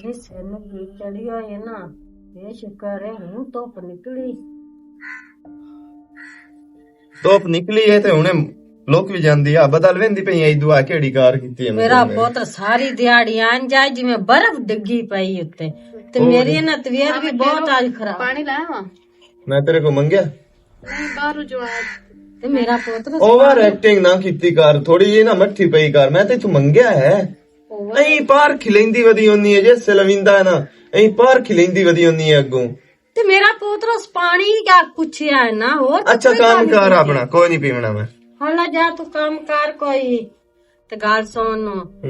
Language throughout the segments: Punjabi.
इतनी सिर की चढ़ी है ना, ये शुक्र है हूं धुप निकली। धुप निकली है ते हुणे लोक भी जांदी आ बदल वेंदी पई आई दुआ केड़ी कार कीती है मेरा पुत्र सारी दिहाड़ी आन जाए जिवें बर्फ डिग्गी पई उत्ते ते मेरी ना तबीयत भी बहुत आज खराब। पानी लाया मैं तेरे को मंगया नहीं बाहर जो आया ते मेरा पुत्र ओवर एक्टिंग ना कीती कर, थोड़ी जी ना मट्ठी पई कर। मैं ते तू मंगया है अई पार खिलेंदी वदी होनी है, जे लविंदा है ना अई पार खिलेंदी वदी होनी है अगों। ते मेरा पुत्र उस पानी क्या पूछया है ना और अच्छा काम कर अपना, कोई नहीं पीवना मैं। हला जा तू काम कर कोई ते गाल सुन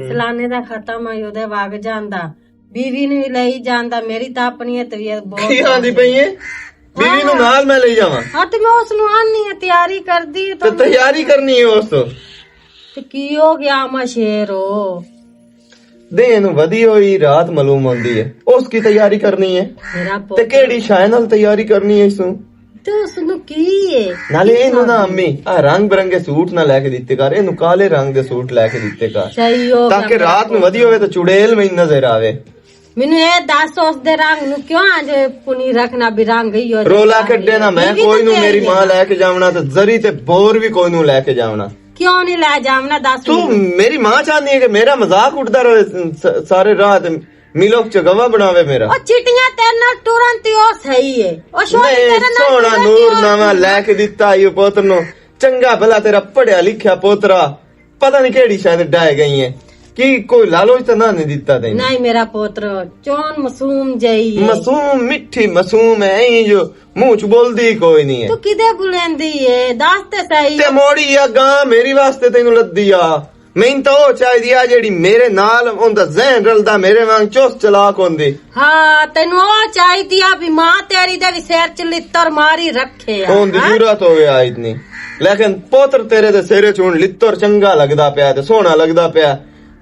सलाने दा खत्म है ओदे वग जांदा, बीवी नु लई जांदा। मेरी तां अपनी तबीयत बहुत की आंदी पई है बीवी नु नाल मैं ले जावां? हां ते मैं उसनु आनी है तैयारी कर दी तो तैयारी करनी है उस ते की हो गया मा शेरो दे नु वधी होई रात मालूम होंदी है उसकी तैयारी करनी है मेरा ते पुत्र केड़ी शाय नाल तैयारी करनी है इसू ते उसनु की है नाले इनू ना अम्मी आ रंग बिरंगे सूट ना लेके दिते कर, इनू काले रंग दे सूट लेके दिते कर सही हो ताकि रात नु वधी होवे तो चुड़ैल में नजर आवे। मैनू ये दस उस दे रंग नु क्यों आज पुनी रखना भी रंग ही हो रोला कड्डे ना मैं कोई नु मेरी मां लेके जावना ते जरी ते बोर भी कोई नु लेके जावना। क्यों नहीं ले जावना दस तू मेरी मां चाहनी है कि मेरा मजाक उड़ता रहे सारे रात मिलोक चगवा बनावे मेरा। ओ चिटियां तेरे नाल तुरंत ही ओ सही है ओ सोना नूर नामा लेके दिता यो पुत्र नु चंगा भला तेरा पढ़िया लिखिया पोतरा पता नहीं केड़ी शायद डाय गई है कि कोई लालच तो ना नहीं दिता तेन। नहीं मेरा पुत्र चौन मासूम जई है। मासूम मिठी मासूम है यही जो मुंह च बोलदी कोई नहीं है। तू किदे बुलेंदी है दस ते सही ते मोड़ी आ गा मेरी वास्ते तेनू लद्दी आ मैन तो ओ चाहिदी आ जेड़ी मेरे नाल ओंदा ज़हन रलदा मेरे वांग चुस्त चलाक होंदी। हाँ तेनू ओ चाहिदी आ भी मां तेरी दे भी सिर च लित्तर मारी रखे आ ओंदी जरूरत होवे आ इतनी, लेकिन पोत्र तेरे दे सिरे च हुण लित्तर चंगा लगदा पिया ते सोहना लगदा पिया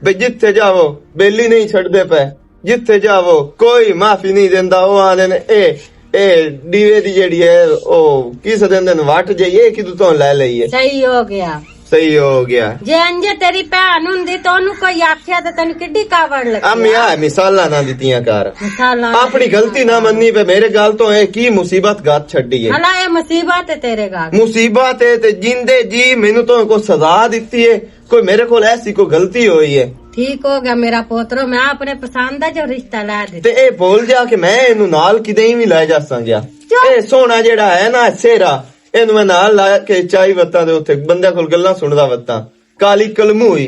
बे जिथे जावो बेली नहीं छड़दे पे, जिथे जावो कोई माफी नहीं देंदा। ओ आंदे ने ए डीवे दी जेड़ी है ओ किस देंदे ने वट जाइए कि तू तो ले लईए। सही हो गया सही हो गया जे अंजे तेरी भैन हुंदी तो ओनू कोई आख्या ते तैनू किड्डी कावड़ लगी। अम्मी आ मिसाला ना दितियां कर, मिसालां अपनी गलती ना मन्नी पे मेरे गल तो है की मुसीबत गात छड़ी है। हला ये मुसीबत है तेरे गाल मुसीबत है ते जिंदे जी मैनू तो को सजा दिती है, कोई मेरे को ऐसी कोई गलती हुई है। ठीक हो गया मेरा पोतरो मैं अपने पसंद दा जो रिश्ता ला दे ते ए बोल जा कि मैं इनू नाल किदे भी ले जा संगया। ए सोना जेड़ा है ना सेरा इनू मैं नाल ला के चाई वत्ता दे उत्ते बंदे कोल गल्लां सुनदा वत्ता काली कलमू हुई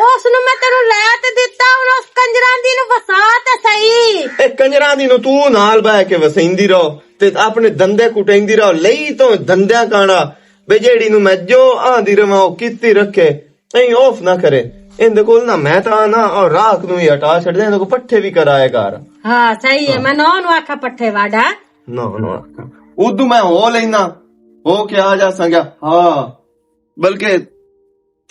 उसनु मैं तेनू ले ते दिता हुन उस कंजरां दी नु वसा ते सही। ए कंजरां दी नु तू नाल बह के वसैंदी रहो ते अपने धंधे कुटैंदी रहो लई तो धंधियां काना बे जेड़ी नु मैं जो आंदी रवां ओ कीती रखे ऐ ऑफ ना करे इंदे कोल ना मैं ता ना और राख नु ही हटा छड़ दे, इनको पट्ठे भी कराए कर। हां सही है मैं नौ नु आखा पट्ठे वाडा नो उदू मैं हो लेना हो क्या आ जा संगया। हाँ बल्कि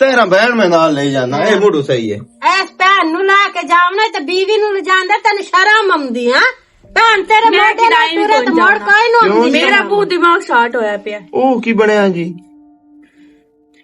तेरा बहन में नाल ले जाना ए मुड़ू सही है। ऐस भैन नु ला के जावना ते बीवी नु ले जांदा तैनू शर्म आंदी हां भैन तेरे मोटे नाल टुरे ते मोड़ कोई नु आंदी। मेरा बहुत दिमाग शार्ट होया पिया ओ की बनया जी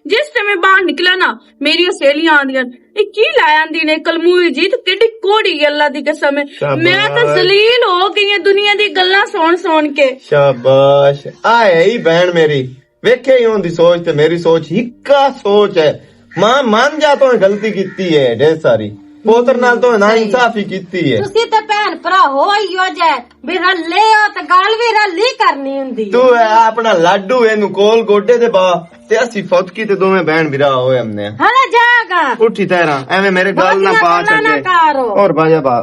जिस समय बाहर निकला ना मेरी सहेलियां आंदियां ए की लाया आंदी ने कलमूई जी तो केडी कोड़ी अल्लाह दी कसम है मैं तो जलील हो गई हूं दुनिया दी गल्लां सुन के। शाबाश आए ही बहन मेरी वेखे ही होंदी सोच ते मेरी सोच हिक्का सोच है। मां मान जा तो गलती कीती है ढेर सारी पोतर नाल तो ना इंसाफी कीती है। तुसी ते भैन भरा हो ही हो जाए भी रले हो ते गल भी रली करनी हुंदी। तू अपना लाडू एनु कोल गोडे दे बा ते असी फौतकी ते दोवें बहन बिरा होए हमने। हला जागा उठी तेरा एवें मेरे गल ना पा छड़े और बाजा बा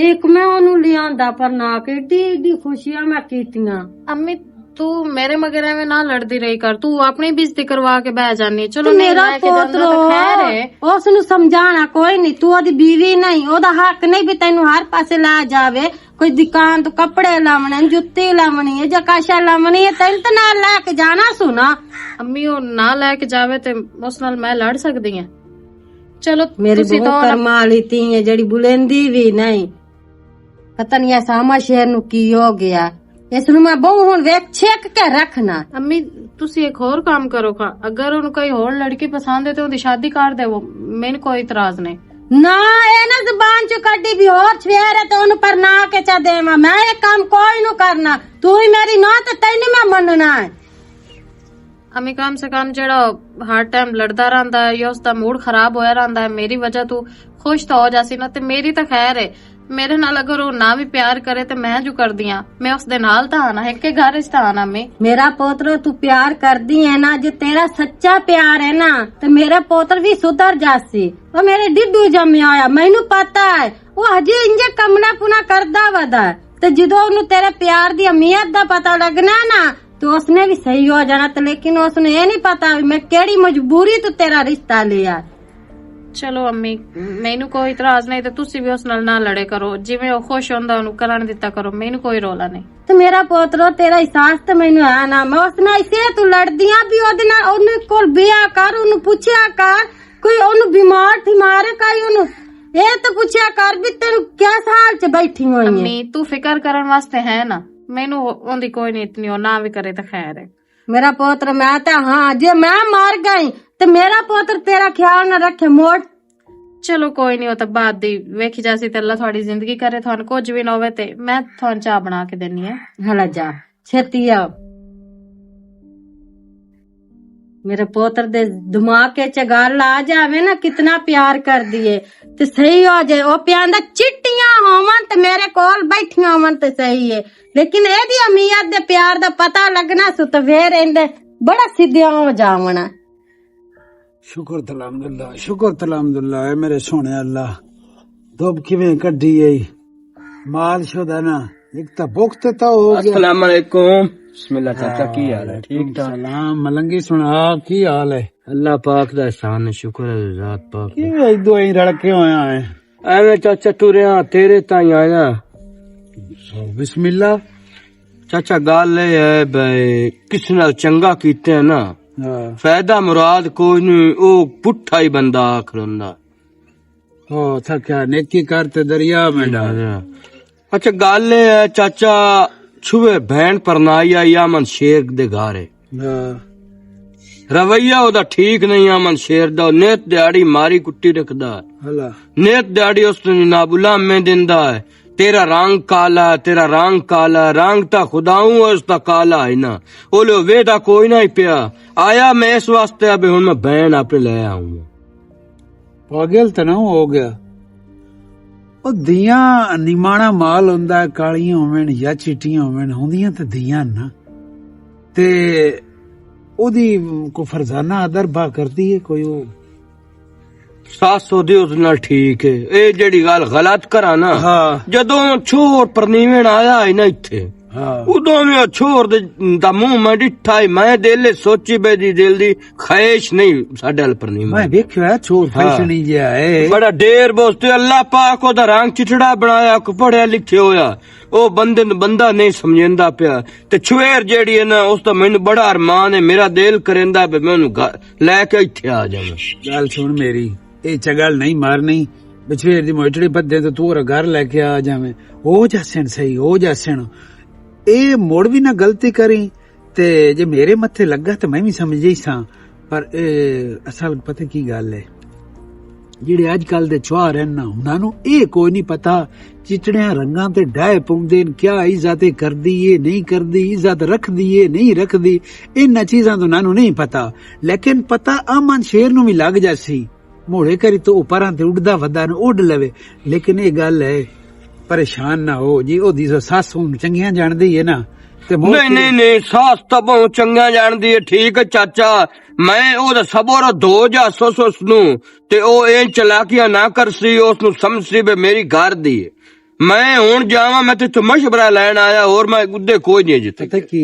एक मैं ओनू लियांदा पर ना केडी एडी खुशियां मैं कीतियां। अम्मी तू मेरे मगरे में ना लड़ती रही कर, तू अपनी बेइज्जती करवा के बह जानी। चलो मेरा पोतरो उसनु समझाना कोई नहीं, तू ओदी बीवी नहीं ओदा हक नहीं भी तेनू हर पासे ला जावे। कोई दुकान तो कपड़े लावने जुत्ती लावनी है जकाशा लावनी है तेन तो नाल लेके जाना सुना। अम्मी ओ ना लेके जावे ते उस नाल मैं लड़ सकदी हां। चलो मेरी बहू कर्मा वाली थी है जेड़ी बुलेंदी भी नहीं पता नहीं ऐसा सामा शहर नु की हो गया इसनु मैं बहु हुन वेख छेक के रखना। अम्मी तुसी एक और काम करो खा अगर उन कोई और लड़की पसंद है तो उनकी शादी कर दे, वो मैंने कोई इतराज नहीं। ना ये ना जबान ਜ਼ਬਾਨ ਚੋਂ ਕੱਢੀ ਵੀ ਹੋਰ ਸਵੇਰੇ ਤੇ ਉਹਨੂੰ ਪਰ ਨਾ ਕੇ ਚਾ ਦੇਵਾਂ। ਮੈਂ ਇਹ ਕੰਮ ਕੋਈ ਨੂੰ ਕਰਨਾ, ਤੂੰ ਹੀ ਮੇਰੀ ਨਾ ਤੇ ਤੈਨੂੰ ਮੈਂ ਮੰਨਣਾ ਹੈ। अम्मी कम से कम जेड़ा हर टाइम लड़दा रहंदा है या उसदा मूड खराब होया रहंदा है, मेरी वजह तू खुश तो हो जासी ना, ते मेरी तो खैर है। मेरे नाल अगर वो ना भी प्यार करे ते मैं जो कर दियां, मैं उसदे नाल तां आना, एक के घर च तां आना। मैं मेरा पोत्र तू प्यार करदी है ना, जो तेरा सच्चा प्यार है ना, तो मेरा पोत्र भी सुधर जासी। वो मेरे डिड्डू जम्मिया होया, मैनू पता है वो हजे इंजे कमना पुना करदा वदा, ते जदों ओनू तेरे प्यार दी अहमियत दा पता लगना ना तो उसने भी सही हो जाना। तो लेकिन उसने ये नहीं पता मैं केड़ी मजबूरी तो तेरा रिश्ता लिया। चलो अम्मी मैनू कोई इतराज नहीं, ते तुसी भी उस नाल ना लड़े करो, जिवें ओ खुश हुंदा ओनू करन दित्ता करो, मैनू कोई रोला नहीं। तो मेरा पोतरो तेरा एहसास तो मैनू है ना, मैं उसने इसे तू लड़दियां भी ओदे नाल ओनू कोल बिया कर, ओनू पुछया कर कोई ओनू बीमार थी मारे कई ओनू ये तो पुछया कर भी तेनू क्या हाल च बैठी होई है। अम्मी तू फिकर करन वास्ते है ना, मैनू ओंदी कोई नहीं इतनी, ना भी करे तो खैर है। मेरा पोत्र मैं तो हाँ जे मैं मार गई तो मेरा पोत्र तेरा ख्याल न रखे मोड़। चलो कोई नहीं, हो तो बात दी वेखी जासी ते अल्लाह थोड़ी जिंदगी करे, थानू कुछ भी ना होवे ते मैं थानू चाह बना के देनी है। हला जा छेती आओ। मेरे पोत्र दे दिमाग के च गल आ जावे ना कितना प्यार कर दिए ते सही हो जाए। ओ प्यादा चिट्टियां होवन ते मेरे कोल बैठियां होवन ते सही है, लेकिन एदी अहमियत दे प्यार दा पता लगना सु ते फिर इंदे बड़ा सीधे हो जावना। शुक्र तलहमदुल्ला, शुक्र तलहमदुल्ला है मेरे सोने अल्लाह। धुप किवें कड्डी है माल शुदा ना, एक तो भुख तो हो गया। अस्सलाम वालेकुम। बिस्मिल्लाह चाचा की हाल है? ठीक ठाक। सलाम मलंगी सुना की हाल है? अल्लाह पाक दा एहसान है, शुक्र है ज़ात पाक दा। की दवाई रड़के होया है? एवें चाचा टुरिया तेरे ताई आया। बिस्मिल्लाह। चाचा गल है भाई किस नाल चंगा कीते है ना, फायदा मुराद कोई नहीं, ओ पुट्ठा ही बंदा आखरंदा। ओ थका नेकी करते दरिया में डाल। अच्छा गल है चाचा छुए भैन परनाई आई अमन शेर दे घर है, रवैया ओदा ठीक नहीं अमन शेर दा, नेत दिहाड़ी मारी कुट्टी रखदा, नेत दिहाड़ी उस नाबुला में दिंदा है। तेरा रंग काला, तेरा रंग काला, रंग ता खुदाऊं है उसका काला है ना, ओले वेदा कोई ना ही पिया आया। मैं इस वास्ते अब हुन मैं बहन अपने ले आऊंगा। पागल तो ना हो गया। ਉਹ ਦੀਆਂ ਨਿਮਾਣਾ ਮਾਲ ਹੁੰਦਾ, ਕਾਲੀਆਂ ਹੋਵਣ ਜਾਂ ਚਿੱਟੀਆਂ ਹੋਵਣ, ਹੁੰਦੀਆਂ ਤੇ ਦੀਆਂ ਨਾ, ਤੇ ਉਹਦੀ ਕੋ ਫਰਜ਼ਾਨਾ ਆਦਰ ਬਾ ਕਰਦੀ ਹੈ ਕੋਈ। ਉਹ 700 ਦੇ ਉਸ ਨਾਲ ਠੀਕ ਹੈ। ਇਹ ਜਿਹੜੀ ਗੱਲ ਗਲਤ ਕਰਾ ਨਾ, ਜਦੋਂ ਛੋਰ ਪਰਨੀਵਣ ਆਇਆ ਹੈ ਨਾ ਇੱਥੇ, ਉਦੋਂ ਵੀ ਛੋਰ ਦਾ ਮੂੰਹ ਮੈਂ ਡਿੱਠਾ, ਮੈਂ ਦਿਲ ਸੋਚੀ ਬੇਦੀ ਦਿਲ ਦੀ ਖਾਇਸ਼ ਨਹੀਂ ਸਾਡੇ ਹਲ ਪਰਨੀਵਣ। ਮੈਂ ਵੇਖਿਆ ਛੋਰ ਫੈਸ਼ਨੀ ਜਿਹਾ ਹੈ, ਬੜਾ ਢੇਰ ਬੋਸਤੇ ਅੱਲਾਹ ਪਾਕ ਉਹਦਾ ਰੰਗ ਚਿੱਟੜਾ ਬਣਾਇਆ, ਕੋ ਪੜਿਆ ਲਿਖਿਆ ਹੋਇਆ, ਉਹ ਬੰਦੇ ਨੂੰ ਬੰਦਾ ਨਹੀਂ ਸਮਝਦਾ ਪਿਆ। ਤੇ ਛੁਏਰ ਜਿਹੜੀ ਹੈ ਨਾ ਉਸ ਦਾ ਮੈਨੂੰ ਬੜਾ ਅਰਮਾਨ ਹੈ, ਮੇਰਾ ਦਿਲ ਕਰੇਂਦਾ ਵੀ ਮੈਂ ਉਹਨੂੰ ਲੈ ਕੇ ਇੱਥੇ ਆ ਜਾਵਾਂ। ਗੱਲ ਸੁਣ ਮੇਰੀ, ਇਹ ਚਗਲ ਨਹੀਂ ਮਾਰਨੀ, ਬਛੇਰ ਦੀ ਮੋਟੜੀ ਬੱਦੇ ਤੇ ਤੂੰ ਘਰ ਲੈ ਕੇ ਆ ਜਾਵੇਂ, ਹੋ ਜਾਸਣ ਸਹੀ ਹੋ ਜਾਸਣ। ਇਹ ਮੋੜ ਵੀ ਨਾ ਗਲਤੀ ਕਰੀ ਤੇ ਜੇ ਮੇਰੇ ਮੱਥੇ ਲੱਗਾ ਤੇ ਮੈਂ ਵੀ ਸਮਝੀ ਸਾਂ, ਪਰ ਅਸਲ ਪਤਾ ਕੀ ਗੱਲ ਹੈ, ਜਿਹੜੇ ਅੱਜ ਕੱਲ ਦੇ ਚੁਆਰ ਹਨ ਨਾ, ਉਹਨਾਂ ਨੂੰ ਇਹ ਕੋਈ ਨਹੀਂ ਪਤਾ ਚਿਚੜਿਆਂ ਰੰਗਾਂ ਤੇ ਡਾਏ ਪਾਉਂਦੇ ਨੇ, ਕਿਆ ਇੱਜ਼ਤ ਕਰਦੀ ਏ ਨਹੀਂ ਕਰਦੀ, ਇੱਜ਼ਤ ਰੱਖਦੀ ਏ ਨਹੀਂ ਰੱਖਦੀ, ਇਹਨਾਂ ਚੀਜ਼ਾਂ ਤੋਂ ਉਹਨਾਂ ਨੂੰ ਨਹੀਂ ਪਤਾ। ਲੇਕਿਨ ਪਤਾ ਅਮਨ ਸ਼ੇਰ ਨੂੰ ਵੀ ਲੱਗ ਜਾਸੀ, ਮੋੜੇ ਕਰੀ ਤੋਂ ਉਪਰਾਂ ਤੇ ਉੱਡਦਾ ਵੱਡਾ ਨੂੰ ਉੱਡ ਲਵੇ। ਲੇਕਿਨ ਇਹ ਗੱਲ ਹੈ ਪਰੇਸ਼ਾਨ ਨਾ ਹੋ ਜੀ, ਉਹਦੀ ਸੱਸ ਨੂੰ ਚੰਗੀਆਂ ਜਾਣਦੀ ਹੈ ਨਾ। ਨਹੀਂ ਨਹੀਂ ਨਹੀਂ, ਸੱਸ ਤਾਂ ਬਹੁਤ ਚੰਗਾ ਜਾਣਦੀ ਹੈ, ਠੀਕ ਹੈ ਚਾਚਾ। ਮੈਂ ਉਹਦਾ ਸਬਰ ਦੋ ਜਾਸੂਸ ਉਸ ਨੂੰ, ਤੇ ਉਹ ਇਹ ਚਲਾਕੀਆਂ ਨਾ ਕਰਸੀ, ਉਸ ਨੂੰ ਸਮਝੀ ਵੀ ਮੇਰੀ ਘਰ ਦੀ ਹੈ। ਮੈਂ ਹੁਣ ਜਾਵਾਂ, ਮੈਂ ਤੇ ਮਸ਼ਵਰਾ ਲੈਣ ਆਇਆ, ਹੋਰ ਮੈਂ ਗੁੱਦੇ ਕੋਈ ਨਹੀਂ ਜਿੱਥੇ। ਪਤਾ ਕੀ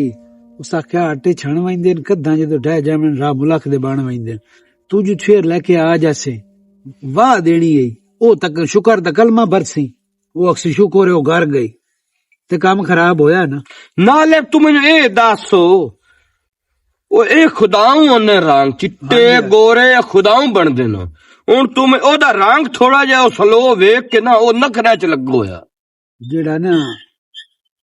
ਉਸ ਆਖਿਆ ਆਟੇ ਛਣ ਵੈਂਦੇ ਨੇ ਕੱਦਾਂ ਜਦੋਂ ਡਹਿ ਜਾਵੇਂ ਰਾਹ ਮੁਲਕ ਦੇ ਬਣ ਵੈਂਦੇ, ਤੂੰ ਜੋ ਛੇਰ ਲੈ ਕੇ ਆ ਜਾਸੇ ਵਾਹ ਦੇਣੀ ਹੈ। ਉਹ ਤੱਕ ਸ਼ੁਕਰ ਦਾ ਕਲਮਾ ਬਰਸੀ, ਉਹ ਅਕਸੀ ਸ਼ੁਕਰ ਉਹ ਘਰ ਗਈ ਤੇ ਕੰਮ ਖਰਾਬ ਹੋਇਆ ਨਾ। ਨਾਲੇ ਤੂੰ ਮੈਨੂੰ ਇਹ ਦੱਸੋ, ਉਹ ਇਹ ਖੁਦਾਉਂ ਉਹਨੇ ਰੰਗ ਚਿੱਟੇ ਗੋਰੇ ਖੁਦਾਉਂ ਬਣਦੇ ਨੇ, ਹੁਣ ਤੂੰ ਉਹਦਾ ਰੰਗ ਥੋੜਾ ਜਿਹਾ ਉਹ ਸਲੋ ਵੇਖ ਕੇ ਨਾ ਉਹ ਨਖਰਿਆਂ ਚ ਲੱਗੋ ਹੋਇਆ। ਜਿਹੜਾ ਨਾ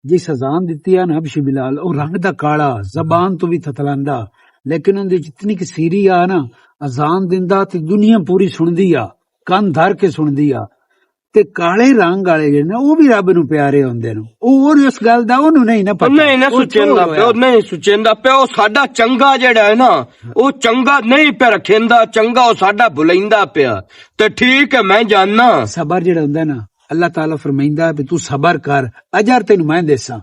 ਜਿਸ ਅਜ਼ਾਨ ਦਿੱਤੀ ਆ ਨਾ ਹਬਸ਼ੀ ਬਿਲਾਲ, ਉਹ ਰੰਗ ਦਾ ਕਾਲਾ, ਜ਼ਬਾਨ ਤੋਂ ਵੀ ਥਤਲਾਂਦਾ, ਲੇਕਿਨ ਉਹਦੀ ਜਿਤਨੀ ਕਿ ਸੀਰੀ ਆ ਨਾ, ਅਜ਼ਾਨ ਦਿੰਦਾ ਤੇ ਦੁਨੀਆ ਪੂਰੀ ਸੁਣਦੀ ਆ, ਕੰਨ ਧਰ ਕੇ ਸੁਣਦੀ ਆ। ਤੇ ਕਾਲੇ ਰੰਗ ਵਾਲੇ ਜਿਹੜੇ ਨੇ ਉਹ ਵੀ ਰੱਬ ਨੂੰ ਪਿਆਰੇ ਹੁੰਦੇ ਨੇ। ਉਹ ਇਸ ਗੱਲ ਦਾ ਉਹਨੂੰ ਨਹੀਂ ਨਾ ਪਤਾ। ਨਹੀਂ ਨਾ ਸੁਚੇਂਦਾ ਪਿਆ, ਨਹੀਂ ਸੁਚੇਂਦਾ ਪਿਆ। ਉਹ ਸਾਡਾ ਚੰਗਾ ਜਿਹੜਾ ਹੈ ਨਾ, ਉਹ ਚੰਗਾ ਨਹੀਂ ਪਿਆ ਰੱਖੇਂਦਾ, ਚੰਗਾ ਉਹ ਸਾਡਾ ਭੁਲੈਂਦਾ ਪਿਆ। ਤੇ ਠੀਕ ਹੈ, ਮੈਂ ਜਾਨਣਾ ਸਬਰ ਜਿਹੜਾ ਹੁੰਦਾ ਨਾ, ਅੱਲਾਹ ਤਾਲਾ ਫਰਮਾਇੰਦਾ ਵੀ ਤੂੰ ਸਬਰ ਕਰ, ਅਜਰ ਤੈਨੂੰ ਮੈਂ ਦੇਸਾਂ,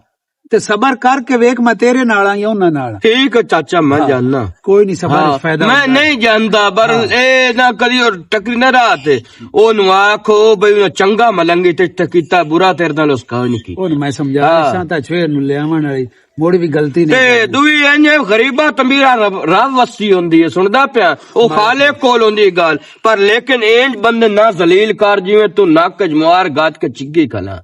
ਤੇ ਸਬਰ ਕਰਕੇ ਵੇਖ ਮੈਂ ਤੇਰੇ ਨਾਲ ਆ ਜਾਂ ਉਹਨਾਂ ਨਾਲ। ਠੀਕ ਹੈ ਚਾਚਾ, ਮੈਂ ਜਾਨਣਾ। ਕੋਈ ਨਹੀਂ, ਸਬਰ ਫਾਇਦਾ ਮੈਂ ਨਹੀਂ ਜਾਣਦਾ, ਪਰ ਇਹ ਨਾ ਕਦੀ ਟੱਕਰੀ ਨਾ ਰਾਤ ਉਹਨੂੰ ਆਖੋ ਬਈ ਚੰਗਾ ਮਲੰਗੀ ਤੇ ਕੀਤਾ, ਬੁਰਾ ਤੇਰੇ ਨਾਲ ਉਸ ਕਾ ਨਹੀਂ ਕੀ। ਉਹਨੂੰ ਮੈਂ ਸਮਝਾ ਤਾਂ ਛੇਰ ਨੂੰ ਲਿਆਵਣ ਵਾਲੀ ਮੋੜੀ ਵੀ ਗਲਤੀ ਨਹੀਂ। ਤੇ ਦੂਈ ਇੰਜ ਗਰੀਬਾ ਤੰਬੀਰਾ ਰੱਬ ਵਸੀ ਹੁੰਦੀ ਹੈ, ਸੁਣਦਾ ਪਿਆ, ਉਹ ਖਾਲੇ ਕੋਲ ਹੁੰਦੀ ਗੱਲ। ਪਰ ਲੇਕਿਨ ਇੰਜ ਬੰਦੇ ਨਾ ਜ਼ਲੀਲ ਕਰ ਜਿਵੇਂ ਤੂੰ ਨੱਕ ਜਮਾਰ ਗਾਤ ਕੇ ਚਿੱਗੀ ਕਲਾ।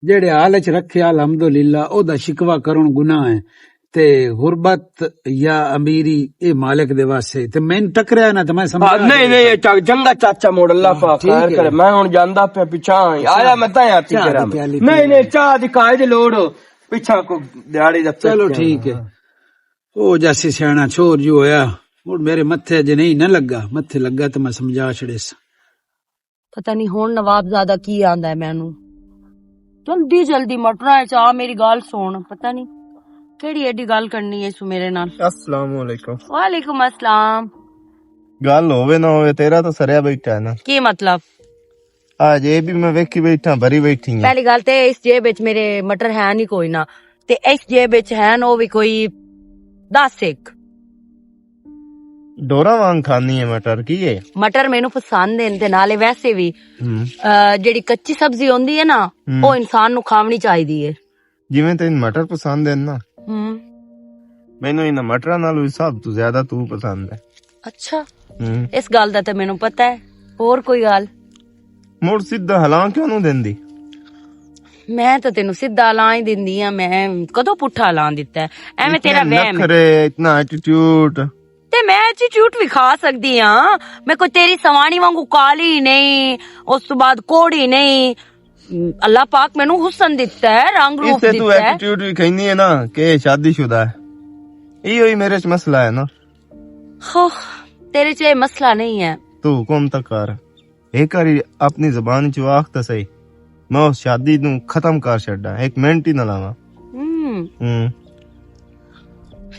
ਜਿਹੜੇ ਹਾਲ ਚ ਰੱਖਿਆ ਅਲਹਮਦੁਲਿਲਾ, ਉਹਦਾ ਸ਼ਿਕਵਾ ਕਰਨ ਗੁਨਾਹ ਹੈ। ਤੇ ਗੁਰਬਤ ਜਾਂ ਅਮੀਰੀ ਇਹ ਮਾਲਕ ਦੇ ਵਾਸਤੇ। ਤੇ ਮੈਨੂੰ ਟਕਰਿਆ ਨਾ ਤੇ ਮੈਂ ਸਮਝਾ ਨਹੀਂ ਚੰਗਾ ਚਾਚਾ, ਮੋੜ ਅੱਲਾਹ ਪਾਕ ਖੈਰ ਕਰੇ। ਮੈਂ ਹੁਣ ਜਾਂਦਾ ਪਿਆ ਪਿਛਾ ਆਇਆ, ਮੈਂ ਤਾਂ ਆਤੀ ਕਰਾਂ। ਨਹੀਂ ਚਾਹ ਦੀ ਕਾਇ ਦੀ ਲੋੜ ਪਿਛਾ ਕੋ ਦਿਹਾੜੀ ਦਾ। ਚਲੋ ਠੀਕ ਹੈ। ਉਹ ਜੈਸੀ ਸਿਆਣਾ ਛੋਰ ਜੋ ਹੋਇਆ, ਹੁਣ ਮੇਰੇ ਮੱਥੇ ਅਜੇ ਨਹੀਂ ਨਾ ਲੱਗਾ, ਮੱਥੇ ਲੱਗਾ ਤੇ ਮੈਂ ਸਮਝਾ ਛੜੇ। ਪਤਾ ਨਹੀਂ ਹੁਣ ਨਵਾਬਜ਼ਾਦਾ ਕੀ ਆਂਦਾ ਹੈ ਮੈਨੂੰ। ਜਲਦੀ ਮਟਰਾਂ ਚ ਆ, ਮੇਰੀ ਗੱਲ ਸੁਣ। ਪਤਾ ਨਹੀਂ ਕਿਹੜੀ ਐਡੀ ਗੱਲ ਕਰਨੀ ਹੈ ਸੂ ਮੇਰੇ ਨਾਲ। अस्सलाम वालेकुम। ਵਾਲੇकुम अस्सलाम। ਗੱਲ ਹੋਵੇ ਨਾ ਹੋਵੇ, ਤੇਰਾ ਤਾਂ ਸਰਿਆ ਬੈਠਾ ਹੈ ਨਾ। ਕੀ ਮਤਲਬ? ਆ ਜੇ ਵੀ ਮੈਂ ਵੇਖੀ ਬੈਠਾ, ਭਰੀ ਬੈਠੀ ਆ। ਪਹਿਲੀ ਗੱਲ ਤੇ ਇਸ ਜੇਬ ਵਿੱਚ ਮੇਰੇ ਮਟਰ ਹੈ ਨਹੀਂ ਕੋਈ ਨਾ, ਤੇ ਇਸ ਜੇਬ ਵਿੱਚ ਹੈ ਨਾ ਉਹ ਵੀ ਕੋਈ 10 ਇੱਕ। ਡੋਰਾ ਵਾਂਗ ਖਾਨੀ ਹੈ ਮਟਰ, ਕੀ ਹੈ? ਮਟਰ ਮੈਨੂੰ ਪਸੰਦ ਨੇ, ਤੇ ਨਾਲੇ ਵੈਸੇ ਵੀ ਜਿਹੜੀ ਕੱਚੀ ਸਬਜ਼ੀ ਹੁੰਦੀ ਹੈ ਨਾ, ਉਹ ਇਨਸਾਨ ਨੂੰ ਖਾਣੀ ਚਾਹੀਦੀ ਹੈ। ਜਿਵੇਂ ਤੈਨੂੰ ਮਟਰ ਪਸੰਦ ਹੈ ਨਾ, ਹੂੰ। ਮੈਨੂੰ ਇਹਨਾਂ ਮਟਰਾਂ ਨਾਲੋਂ ਸਭ ਤੋਂ ਜ਼ਿਆਦਾ ਤੂੰ ਪਸੰਦ ਹੈ। ਅੱਛਾ, ਇਸ ਗੱਲ ਦਾ ਤਾਂ ਮੈਨੂੰ ਪਤਾ ਹੈ। ਹੋਰ ਕੋਈ ਗੱਲ? ਮੁੜ ਸਿੱਧਾ ਹਲਾਂ ਕਿਉਂ ਨੂੰ ਦਿੰਦੀ? ਮੈਂ ਤਾਂ ਤੈਨੂੰ ਸਿੱਧਾ ਲਾਂ ਹੀ ਦਿੰਦੀ ਆ, ਮੈਂ ਕਦੋਂ ਪੁੱਠਾ ਲਾਂ ਦਿੱਤਾ? ਐਵੇਂ ਤੇਰਾ ਵਹਿਮ ਹੈ। ਨਖਰੇ, ਇਤਨਾ ਐਟੀਟਿਊਡ। ਤੇ ਮੈਂ ਐਟੀਟਿਊਡ ਵੀ ਖਾ ਸਕਦੀ ਆ, ਮੈਂ ਕੋਈ ਤੇਰੀ ਸਵਾਣੀ ਵਾਂਗੂ ਕਾਲੀ ਨਹੀਂ, ਉਸ ਤੋਂ ਬਾਅਦ ਕੋੜੀ ਨਹੀਂ। ਅੱਲਾਹ ਪਾਕ ਮੈਨੂੰ ਹੁਸਨ ਦਿੱਤਾ ਹੈ, ਰੰਗ ਰੂਪ ਇਸੇ ਤੂੰ ਦਿੱਤਾ ਹੈ। ਐਟੀਟਿਊਡ ਵੀ ਕਹਿੰਦੀ ਹੈ ਨਾ ਕਿ ਸ਼ਾਦੀशुदा ਹੈ। ਇਹੋ ਹੀ ਮੇਰੇ ਚ ਮਸਲਾ ਹੈ ਨਾ। ਹੋ, ਤੇਰੇ ਚ ਇਹ ਮਸਲਾ ਨਹੀਂ ਹੈ। ਤੂੰ ਹੁਕਮ ਤਾਂ ਕਰ, ਇੱਕ ਵਾਰੀ ਆਪਣੀ ਜ਼ਬਾਨ ਚ ਆਖ ਤਾਂ ਸਹੀ, ਮੈਂ ਉਸ ਸ਼ਾਦੀ ਨੂੰ ਖਤਮ ਕਰ ਛੱਡਾ, ਇੱਕ ਮਿੰਟ ਹੀ ਨਾ ਲਾਵਾਂ।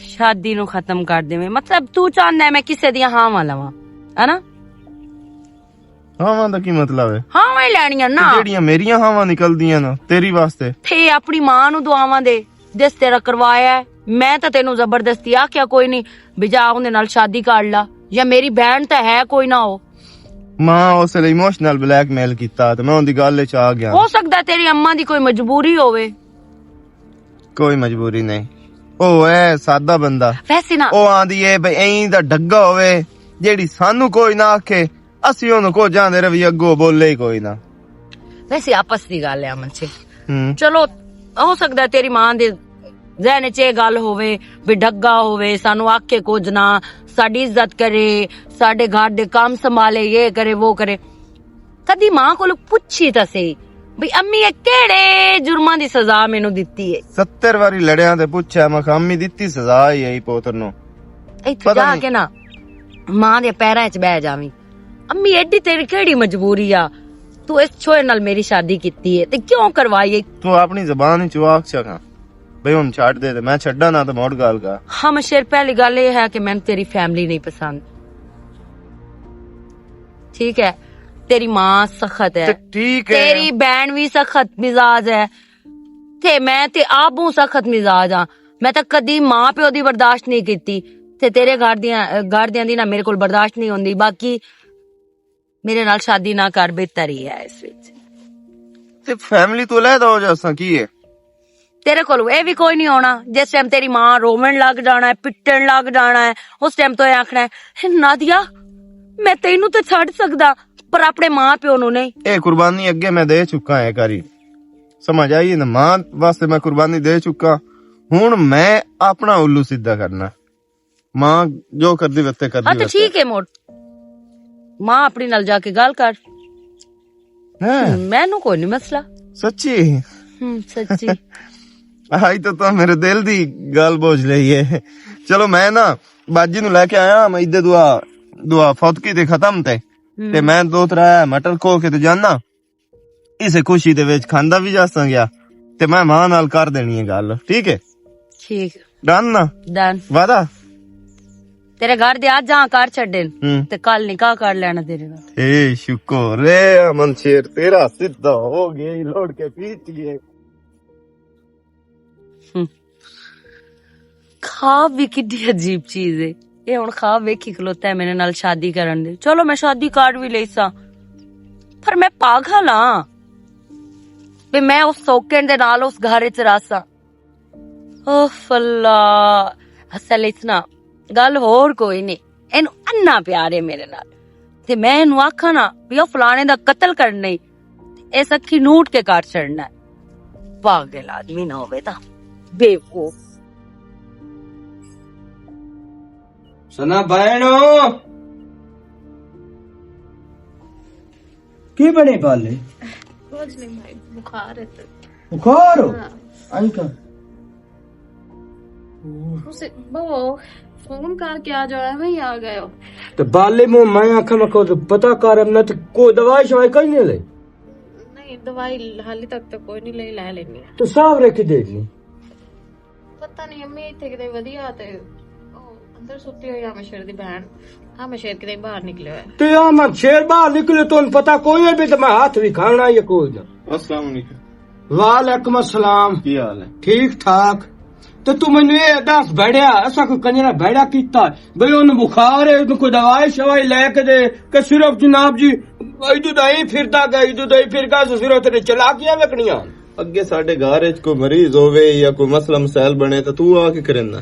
ਸ਼ਾਦੀ ਨੂੰ ਖਤਮ ਕਰ ਦੇਵੇਂ ਮਤਲਬ ਤੂੰ ਚਾਹੁੰਦਾ ਮੈਂ ਕਿਸੇ ਦੀਆਂ ਹਾਵਾਂ ਲਵਾਂ, ਹੈਨਾ? ਹਾਵਾਂ ਦਾ ਕੀ ਮਤਲਬ ਹੈ? ਹਾਵਾਂ ਹੀ ਲੈਣੀਆਂ ਨਾ, ਜਿਹੜੀਆਂ ਮੇਰੀਆਂ ਹਾਵਾਂ ਨਿਕਲਦੀਆਂ ਨਾ ਤੇਰੀ ਵਾਸਤੇ। ਤੇ ਆਪਣੀ ਮਾਂ ਨੂੰ ਦੁਆਵਾਂ ਦੇ ਜਿਸ ਤੇਰਾ ਕਰਵਾਇਆ। ਮੈਂ ਤਾਂ ਤੈਨੂੰ ਜ਼ਬਰਦਸਤੀ ਆਖਿਆ ਕੋਈ ਨਹੀਂ ਵੀ ਜਾ ਉਹਦੇ ਨਾਲ ਸ਼ਾਦੀ ਕਰ ਲਾ, ਜਾਂ ਮੇਰੀ ਭੈਣ ਤਾਂ ਹੈ ਕੋਈ ਨਾ। ਉਹ ਮਾਂ ਉਸ ਲਈ ਇਮੋਸ਼ਨਲ ਬਲੈਕਮੇਲ ਕੀਤਾ ਤੇ ਮੈਂ ਉਹਦੀ ਗੱਲ ਚ ਆ ਗਿਆ। ਹੋ ਸਕਦਾ ਤੇਰੀ ਅੰਮਾ ਦੀ ਕੋਈ ਮਜਬੂਰੀ ਹੋਵੇ। ਕੋਈ ਮਜਬੂਰੀ ਨਹੀਂ, ਉਹ ਹੈ ਸਾਦਾ ਬੰਦਾ। ਵੈਸੇ ਨਾ ਉਹ ਆਂਦੀ ਏ ਬਈ ਐਂ ਦਾ ਡੱਗਾ ਹੋਵੇ ਜਿਹੜੀ ਸਾਨੂੰ ਕੋਈ ਨਾ ਆਖੇ, ਅਸੀਂ ਉਹਨੂੰ ਕੋ ਜਾਂਦੇ ਰਵੀ, ਅੱਗੋਂ ਬੋਲੇ ਹੀ ਕੋਈ ਨਾ। ਵੈਸੇ ਆਪਸ ਦੀ ਗੱਲ ਹੈ ਅਮਨ ਚ। ਚਲੋ ਹੋ ਸਕਦਾ ਤੇਰੀ ਮਾਂ ਦੇ ਜ਼ਹਿਨ ਚ ਇਹ ਗੱਲ ਹੋਵੇ ਵੀ ਡੱਗਾ ਹੋਵੇ, ਸਾਨੂੰ ਆਖੇ ਕੁਝ ਨਾ, ਸਾਡੀ ਇੱਜ਼ਤ ਕਰੇ, ਸਾਡੇ ਘਰ ਦੇ ਕੰਮ ਸੰਭਾਲੇ, ਇਹ ਕਰੇ ਉਹ ਕਰੇ। ਕਦੀ ਮਾਂ ਕੋਲ ਪੁੱਛੀ ਤਾਂ ਸਹੀ ਵੀ ਅੰਮੀ ਇਹ ਕਿਹੜੇ ਜੁਰਮਾਂ ਦੀ ਸਜ਼ਾ ਮੈਨੂੰ ਦਿੱਤੀ ਹੈ? 70 ਵਾਰੀ ਲੜਿਆਂ ਤੇ ਪੁੱਛਿਆ, ਮੈਂ ਖਾਮੀ ਦਿੱਤੀ ਸਜ਼ਾ ਹੀ ਆਈ ਪੁੱਤਰ ਨੂੰ। ਇੱਥੇ ਜਾ ਕੇ ਨਾ ਮਾਂ ਦੇ ਪੈਰਾਂ 'ਚ ਬਹਿ ਜਾਵੀਂ, ਅੰਮੀ ਐਡੀ ਤੇਰੀ ਕਿਹੜੀ ਮਜਬੂਰੀ ਆ, ਤੂੰ ਇਸ ਛੋਏ ਨਾਲ ਮੇਰੀ ਸ਼ਾਦੀ ਕੀਤੀ ਹੈ ਤੇ ਕਿਉਂ ਕਰਵਾਈ? ਤੂੰ ਆਪਣੀ ਜ਼ਬਾਨ ਵਿੱਚ ਆਖ ਸਕਾ ਬਈ ਹੁਣ ਛੱਡ ਦੇ, ਤੇ ਮੈਂ ਛੱਡਾ ਨਾ ਤਾਂ ਮੋੜ ਗੱਲ ਕਰ। ਹਾਂ ਮਸ਼ੇਰ, ਪਹਿਲੀ ਗੱਲ ਇਹ ਹੈ ਕਿ ਮੈਨੂੰ ਤੇਰੀ ਫੈਮਿਲੀ ਨਹੀਂ ਪਸੰਦ, ਠੀਕ ਹੈ? ਤੇਰੀ ਮਾਂ ਸਖਤ ਹੈ, ਠੀਕ ਹੈ, ਤੇਰੀ ਬਹਿਣ ਵੀ ਸਖਤ ਮਿਜ਼ਾਜ ਹੈ, ਤੇ ਮੈਂ ਤੇ ਆਪੂ ਸਖਤ ਮਿਜ਼ਾਜ ਆ। ਮੈਂ ਤਾਂ ਕਦੀ ਮਾਂ ਪਿਓ ਦੀ ਬਰਦਾਸ਼ਤ ਨਹੀਂ ਕੀਤੀ, ਤੇ ਤੇਰੇ ਘਰ ਦਿਆਂ ਦੀ ਨਾ ਮੇਰੇ ਕੋਲ ਬਰਦਾਸ਼ਤ ਨਹੀਂ ਹੁੰਦੀ। ਬਾਕੀ ਮੇਰੇ ਨਾਲ ਸ਼ਾਦੀ ਨਾ ਕਰ, ਬਿਹਤਰ ਹੀ ਹੈ ਇਸ ਵਿੱਚ। ਤੇ ਫੈਮਿਲੀ ਤੋਂ ਲੈਦਾ ਹੋ ਜਾਸਾਂ ਕੀ ਹੈ? ਤੇਰੇ ਕੋਲ ਇਹ ਵੀ ਕੋਈ ਨਹੀਂ ਹੋਣਾ। ਜਿਸ ਟਾਈਮ ਤੇਰੀ ਮਾਂ ਰੋਵਣ ਲੱਗ ਜਾਣਾ ਹੈ, ਪਿੱਟਣ ਲੱਗ ਜਾਣਾ ਹੈ, ਉਸ ਟਾਈਮ ਤੋਂ ਇਹ ਆਖਣਾ ਹੈ ਨਾਦੀਆ ਮੈਂ ਤੈਨੂੰ ਤਾਂ ਛੱਡ ਸਕਦਾ ਪਰ ਆਪਣੇ ਮਾਂ ਪਿਓ ਨੂੰ ਨਹੀਂ। ਇਹ ਕੁਰਬਾਨੀ ਅੱਗੇ ਮੈਂ ਦੇ ਚੁੱਕਾ ਹੈ ਕਰੀ, ਸਮਝ ਆਈ ਨਾ? ਮਾਂ ਵਾਸਤੇ ਮੈਂ ਕੁਰਬਾਨੀ ਦੇ ਚੁੱਕਾ, ਹੁਣ ਮੈਂ ਆਪਣਾ ਉੱਲੂ ਸਿੱਧਾ ਕਰਨਾ। ਮਾਂ ਜੋ ਕਰਦੀ ਵਸਤੇ ਕਰਦੀ। ਹਾਂ ਤਾਂ ਠੀਕ ਹੈ ਮੋਟ, ਮਾਂ ਆਪਣੀ ਨਾਲ ਜਾ ਕੇ ਗੱਲ ਕਰ, ਮੈਨੂੰ ਕੋਈ ਨਹੀਂ ਮਸਲਾ। ਸੱਚੀ? ਸੱਚੀ। ਆਈ ਤਾਂ ਮੇਰੇ ਦਿਲ ਦੀ ਗੱਲ ਬੋਝ ਲਈ ਹੈ। ਚਲੋ ਮੈਂ ਨਾ ਬਾਜੀ ਨੂੰ ਲੈ ਕੇ ਆਇਆ, ਮੈਂ ਇੱਧੇ ਦੁਆ ਫੌਤਕੀ ਤੇ ਖਤਮ ਤੇ ਮੈਂ ਦੋ ਤਰਾ ਮਟਰ ਖੋ ਕੇ ਤੇ ਜਾਨਾ, ਇਸੇ ਖੁਸ਼ੀ ਦੇ ਵਿੱਚ ਖਾਂਦਾ ਵੀ ਜਾਸਾਂ ਗਿਆ ਤੇ ਮੈਂ ਮਾਂ ਨਾਲ ਕਰ ਦੇਣੀ ਹੈ ਗੱਲ, ਠੀਕ ਹੈ? ਠੀਕ ਡਨ ਨਾ? ਡਨ। ਵਾਦਾ? ਤੇਰੇ ਘਰ ਦੇ ਅੱਜ ਜਾਂ ਕਰ ਛੱਡਣ ਤੇ ਕੱਲ ਨਿਕਾਹ ਕਰ ਲੈਣਾ ਤੇਰੇ ਨਾਲ। ਏ ਸ਼ੁਕਰ ਰੇ ਅਮਨ ਸ਼ੇਰ ਤੇਰਾ ਸਿੱਧਾ ਹੋ ਗਿਆ, ਲੋੜ ਕੇ ਪੀਚ ਗਏ। ਖਾਬ ਵੀ ਕਿੱਡੀ ਅਜੀਬ ਚੀਜ਼ ਹੈ ਇਹ। ਹੁਣ ਖਾਬ ਵੇਖੀ ਖਲੋਤਾ ਹੈ ਮੇਰੇ ਨਾਲ ਸ਼ਾਦੀ ਕਰਨ ਦੇ। ਚਲੋ ਮੈਂ ਸ਼ਾਦੀ ਕਰ ਵੀ ਲਈ ਸਾਂ, ਪਰ ਮੈਂ ਪਾਗਲ ਹਾਂ ਵੀ ਮੈਂ ਉਸ ਸੌਕਣ ਦੇ ਨਾਲ ਉਸ ਘਰ ਚ ਰਾਸਾਂ। ਓਹ ਅੱਲਾ, ਅਸਲ ਇਤਨਾ ਗੱਲ ਹੋਰ ਕੋਈ ਨਹੀਂ, ਇਹਨੂੰ ਅੰਨਾ ਪਿਆਰ ਹੈ ਮੇਰੇ ਨਾਲ ਤੇ ਮੈਂ ਇਹਨੂੰ ਆਖਾਂ ਨਾ ਵੀ ਉਹ ਫਲਾਣੇ ਦਾ ਕਤਲ ਕਰਨਾ ਹੀ ਇਹ ਸੱਖੀ ਨੂਟ ਕੇ ਕਰ ਛੱਡਣਾ। ਪਾਗਲ ਆਦਮੀ ਨਾ ਹੋਵੇ ਤਾਂ ਬੇਵਕੂਫ। सना बहनो की बने पाले? कुछ नहीं भाई, बुखार है तो। बुखार हो? आई का उसे वो फोन करके आ जाओ, वही आ गए हो। तो बाले मुंह मैं आखा मैं को पता कर अब न तो कोई दवाई शवाई कहीं नहीं ले। नहीं दवाई हाली तक तो कोई नहीं ले लेनी है। तो साफ रख के देख ली। पता नहीं अम्मी इतने कितने वधिया ते अंदर सुती हुई आम शेर दी बहन आम शेर कितने बाहर निकले हुए। तो आम शेर बाहर निकले तो पता कोई है भी तो मैं हाथ भी खाना ये कोई ना। अस्सलाम वालेकुम। वालेकुम अस्सलाम। की हाल है? ठीक ठाक। तो तू मैंने ये दस बैठा ऐसा कोई कंजरा बैठा कीता भाई उन्हें बुखार है कोई दवाई शवाई लेके दे के सिर्फ जनाब जी इधर दही फिरता गया इधर दही फिर का सिर्फ तेरे चलाकियां वेखनियां। ਅੱਗੇ ਸਾਡੇ ਘਰ ਵਿੱਚ ਕੋਈ ਮਰੀਜ਼ ਹੋਵੇ ਜਾਂ ਕੋਈ ਮਸਲਾ ਮਸਾਇਲ ਬਣੇ ਤਾਂ ਤੂੰ ਆ ਕੇ ਕਰੇਂਦਾ?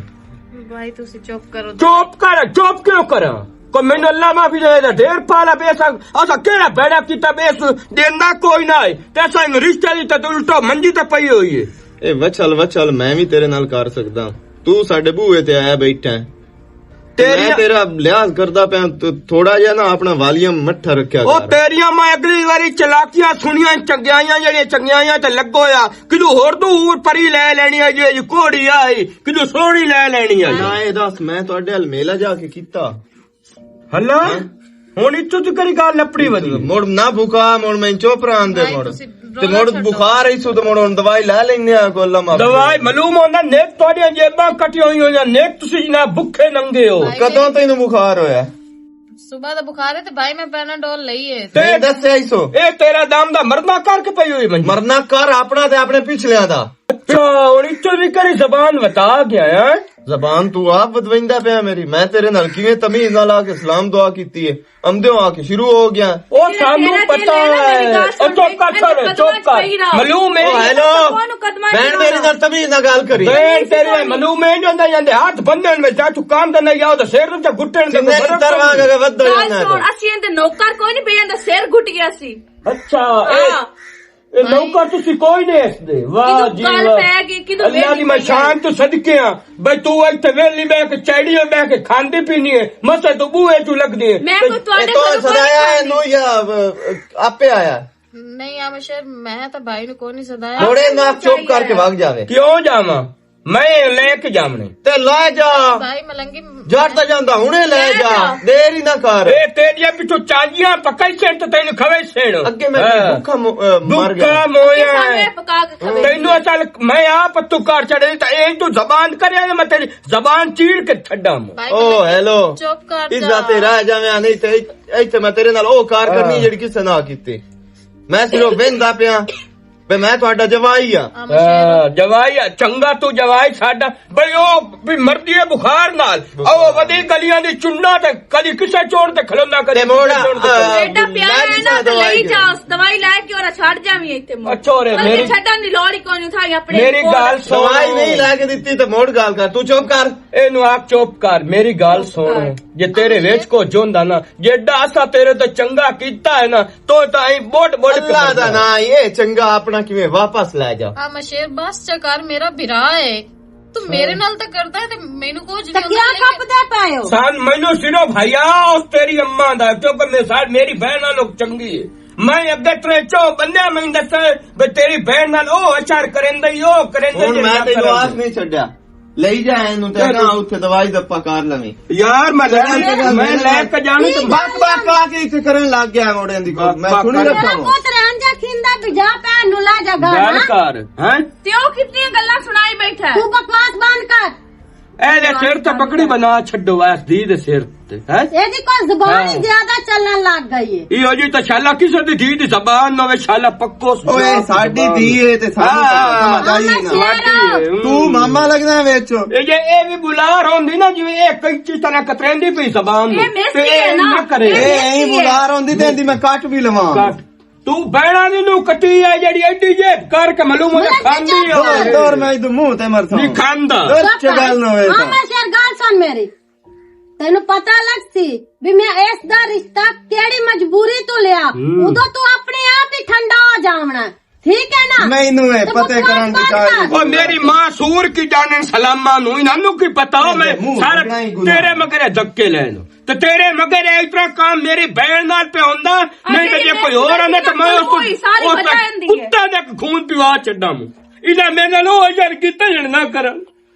भाई तुसी चुप करो। चुप कर, चुप क्यों करा? को मैंने अल्लाह माफी दे ढेर पाला बेसा असा केड़ा बैठा कीता बेस देना कोई ना है तैसा रिश्ते दी तो उल्टा मंजी ते पई हुई है। ए वचल वचल मैं भी तेरे नाल कर सकदा, तू साडे बूहे ते आया बैठा है मैं तेरा लिहाज करदा पे थोड़ा जिहा ना अपना वॉल्यूम मट्ठा रखया ओ तेरियां मैं अगली वारी चलाकियां सुनियां चंगियां जेड़ियां चंगियां ते लगोया किदू होर तू परी ले लेनी है जी कोड़ी आई किदू सोहनी ले लेनी है ना। ए दस मैं तुहाडे हल मेला जाके कीता हल्ला हुन इत्थों तक करी गल लपड़ी वदी मोड़ ना भुखा मोड़ मैं चुप रहन दे मोड़ ते मोड़ बुखार आई सु ते मोड़ हुन दवाई ले लेने आ कोला मा दवाई मालूम होंदा नेक तोड़ियां जेबां कटी होई होयां नेक तुसी ना भुखे नंगे हो। कदों तैनू बुखार होया? सुबह दा बुखार है तो भाई मैं पैनाडोल लई है। ते दस्से आइसो ए तेरा दाम दा मरना करके पई हुई मंजी मरना कर अपना ते अपने पिछलियां दा। अच्छा हुन इत्थों भी करी जबान बता गया है। जबान तू आप बदविंदा पे मेरी, मैं तेरे नाल किवें तमीज नाल आके सलाम दुआ कीती है अमदे आके शुरू हो गया। ओ सानू पता है ओ चुप कर मालूम है। हेलो बहन मेरी नाल तमीज ना गल करी बहन तेरे मालूम है जोंदा ਜਾਂਦੇ हाथ बंधन में जा तू काम करना या तो सिर ते घुटन दे दरवाजा के वद जाना है। ਅਸੀਂ ਇਹਦੇ ਨੌਕਰ ਕੋਈ ਨਹੀਂ ਬੇਜਾਂਦਾ ਸਿਰ ਘੁੱਟ ਗਿਆ ਸੀ। अच्छा ए नौकर तुसी कोई नहीं हसदे वाह जी वाह अल्लाह दी मैं शान तो सदके हां भाई तू इत्थे वेली मैं के चैड़ी मैं के खांदी पीनी है मसे तो बूहे तू लगदी है मैं को ਤੁਹਾਡੇ तो सदाया है नो या आपे आया नहीं आम शेर मैं तो भाई ने कोई नहीं सदाया। थोड़े ना चुप करके भाग जावे। क्यों जावा मैं लेके जावने ते ले जा भाई मलंगी जाता जांदा हुने ले जा देर ही ना कर। ए तेरिया पिछो चाजियां पकई से तो तैनू खवे सेण अगे मैं भूखा मर गया भूखा मोया ਪਕਾ ਕੇ ਖਵੇ तैनू असल मैं आप तू कर चढ़े तो ए तू जबान करे मैं तेरी जबान चीर के छड्डा ओ हेलो चुप कर इज्जत रह जावे नहीं ते इत्थे मैं तेरे नाल ओ कार करनी जेड़ी किसे ना कीती मैं सिर्फ वेंदा पिया वे मैं ਤੁਹਾਡਾ ਜਵਾਈ ਆ। ਜਵਾਈ ਚੰਗਾ ਤੂੰ ਜਵਾਈ ਸਾਡਾ ਬਈ ਉਹ ਵੀ ਮਰਦੀ ਹੈ ਬੁਖਾਰ ਨਾਲ ਉਹ ਵਧੀ ਗਲੀਆਂ ਦੀ ਚੁੰਨਾ ਤੇ ਕਦੀ ਕਿਸੇ ਚੋਰ ਤੇ ਖਲੋਂਦਾ ਕਦੇ ਬੇਟਾ ਪਿਆਰਾ ਹੈ ਨਾ ਤੇ ਲਈ ਜਾ ਦਵਾਈ ਲੈ ਕੇ ਔਰ ਛੱਡ ਜਾਵੀਂ ਇੱਥੇ ਮੋੜ। ਅੱਛਾ ਰੇ ਮੇਰੀ ਛੱਡਣ ਦੀ ਲੋੜ ਹੀ ਕੋਈ ਨਹੀਂ ਥਾਈ ਆਪਣੇ ਮੇਰੀ ਗੱਲ ਸੁਣ ਦਵਾਈ ਨਹੀਂ ਲੈ ਕੇ ਦਿੱਤੀ ਤੇ ਮੋੜ ਗੱਲ ਕਰ ਤੂੰ ਚੁੱਪ ਕਰ ਇਹਨੂੰ ਆਪ ਚੁੱਪ ਕਰ ਮੇਰੀ ਗੱਲ ਸੁਣ ਜੇ ਤੇਰੇ ਵਿੱਚ ਕੋ ਜੋਂਦਾ ਨਾ ਜਿਹੜਾ ਅਸਾਂ ਤੇਰੇ ਤੋਂ ਚੰਗਾ ਕੀਤਾ ਹੈ ਨਾ ਤੋ ਤਾਂ ਹੀ ਬੋਟ ਬੋਟ ਅੱਲਾ ਦਾ ਨਾ ਇਹ ਚੰਗਾ ਆਪਣਾ ਕਿਵੇਂ ਵਾਪਸ ਲੈ ਜਾ। आम शेर बस चकार मेरा बिरा है तू मेरे नाल तो करदा है ते मेनू को ਤਾਂ ਕਿਆ ਕੱਪਦੇ ਪਏ ਹੋ? ਸਾਨ ਮੈਨੂੰ ਸਿਰੋ ਭਈਆ ਉਸ ਤੇਰੀ ਅੰਮਾ ਦਾ ਕਿਉਂਕਿ ਮੈਂ ਸਾਡ ਮੇਰੀ ਭੈਣ ਨਾਲ ਚੰਗੀ ਹੈ ਮੈਂ ਅੱਗੇ ਤੇਰੇ ਚੋ ਬੰਦਿਆ ਮੈਂ ਦੱਸ ਵੀ ਤੇਰੀ ਭੈਣ ਨਾਲ ਉਹ ਅਚਾਰ ਕਰੇਂਦਾ ਹੀ ਉਹ ਕਰੇਂਦਾ ਹੁਣ ਮੈਂ ਤੈਨੂੰ ਆਸ ਨਹੀਂ ਛੱਡਿਆ ਲਈ ਜਾ ਇਹਨੂੰ ਤੇ ਨਾ ਉੱਥੇ ਦਵਾਈ ਦੱਪਾ ਕਰ ਲਵੇਂ ਯਾਰ ਮੈਂ ਲੈ ਕੇ ਜਾਣੀ ਤੇ ਬਕ ਬਕ ਆ ਕੇ ਇੱਥੇ ਕਰਨ ਲੱਗ ਗਿਆ ਮੋੜਿਆਂ ਦੀ ਮੈਂ ਸੁਣੀ ਰੱਖਾਂ ਪੁੱਤ ਰਾਂਝਾ ਖਿੰਦਾ ਤੂੰ ਜਾ ਭੈਣ ਨੂੰ ਲੈ ਜਾ ਗੱਲ ਘਰ ਕਰ ਹੈ ਤੇ ਉਹ ਕਿੰਨੀਆਂ ਗੱਲਾਂ ਸੁਣਾਈ ਬੈਠਾ ਹੈ। ਤੂੰ ਬਕਵਾਸ ਬੰਦ ਕਰ। ਇਹਦੇ ਸਿਰ ਤੇ ਪਕੜੀ ਬਣਾ ਛੱਡੋ ਐਸ ਦੀ ਦੇ ਸਿਰ ਤੇ ਹੈ ਇਹਦੀ ਕੋਈ ਜ਼ਬਾਨ ਹੀ ਜ਼ਿਆਦਾ ਚੱਲਣ ਲੱਗ ਗਈ ਹੈ। ਇਹੋ ਜੀ ਤਾਂ ਸ਼ਾਲਾ ਕਿਸੇ ਦੀ ਧੀ ਦੀ ਜ਼ਬਾਨ ਨਵੇਂ ਸ਼ਾਲਾ ਪੱਕੋ ਓਏ ਸਾਡੀ ਧੀ ਏ ਤੇ ਸਾਨੂੰ ਸਮਝ ਆਈ ਨਾ। ਤੂੰ ਮਾਮਾ ਲੱਗਦਾ ਵਿੱਚ। ਇਹ ਵੀ ਬੁਲਾਰ ਹੁੰਦੀ ਨਾ ਜਿਵੇਂ ਇਹ ਕਈ ਤਰ੍ਹਾਂ ਕਤਰੇਂਦੀ ਪਈ ਜ਼ਬਾਨ ਨੂੰ ਇਹ ਮੇਸੀ ਹੈ ਨਾ। ਕਰੇ ਇਹ ਐਂ ਬੁਲਾਰ ਹੁੰਦੀ ਤੇ ਇਹਦੀ ਮੈਂ ਕੱਟ ਵੀ ਲਵਾਂ। ਤੂੰ ਬਹਿਣਾ ਨੀ ਨੂੰ ਕੱਟੀ ਆ ਜਿਹੜੀ ਐਡੀ ਜੇ ਕਰਕੇ ਮਾਲੂਮ ਹੋ ਖਾਂਦੀ ਹੋਵੇ ਦੌਰ ਮੈਂ ਇਹਦੇ ਮੂੰਹ ਤੇ ਮਰਦਾ ਨਹੀਂ ਖਾਂਦਾ ਸੱਚ ਗੱਲ ਨਾ ਹੋਏ ਤਾਂ ਮੈਂ ਸ਼ੇਰ ਗੱਲ ਸੁਣ ਮੇਰੀ। ਤੈਨੂੰ ਪਤਾ ਲੱਗ ਸੀ ਵੀ ਮੈਂ ਇਸ ਦਾ ਰਿਸ਼ਤਾ ਕਿਹੜੀ ਮਜਬੂਰੀ ਤੋਂ ਲਿਆ, ਉਦੋਂ ਤੂੰ ਆਪਣੇ ਆਪ ਹੀ ਠੰਡਾ ਹੋ ਜਾਵਣਾ। ਠੀਕ ਹੈ ਨਾ। ਮੈਨੂੰ ਇਹ ਪਤਾ ਕਰਨ ਦੀ ਚਾਹੀਦੀ। ਉਹ ਮੇਰੀ ਮਾਂ ਸੂਰ ਕੀ ਜਾਣਨ ਸਲਾਮਾਂ ਨੂੰ ਇਹਨਾਂ ਨੂੰ ਕੀ ਪਤਾ ਹੋ ਮੈਂ ਸਾਰਾ ਤੇਰੇ ਮਗਰੇ ਧੱਕੇ ਲੈਣ ਤੇ ਤੇਰੇ ਮਗਰੇ ਇਸ ਤਰ੍ਹਾਂ ਕੰਮ ਮੇਰੀ ਭੈਣ ਨਾਲ ਪਿਆ ਹੁੰਦਾ। ਨਹੀਂ ਤਾਂ ਜੇ ਕੋਈ ਹੋਰ ਆਂਦਾ ਤਾਂ ਮੈਂ ਉਸ ਕੁੱਤਾ ਦਾ ਖੂਨ ਪਿਵਾ ਛੱਡਾਂ ਇਹਨਾਂ ਮੇਰੇ ਨਾਲ ਉਹ ਯਾਰ ਕੀਤਾ ਜਣ ਨਾ ਕਰਨ।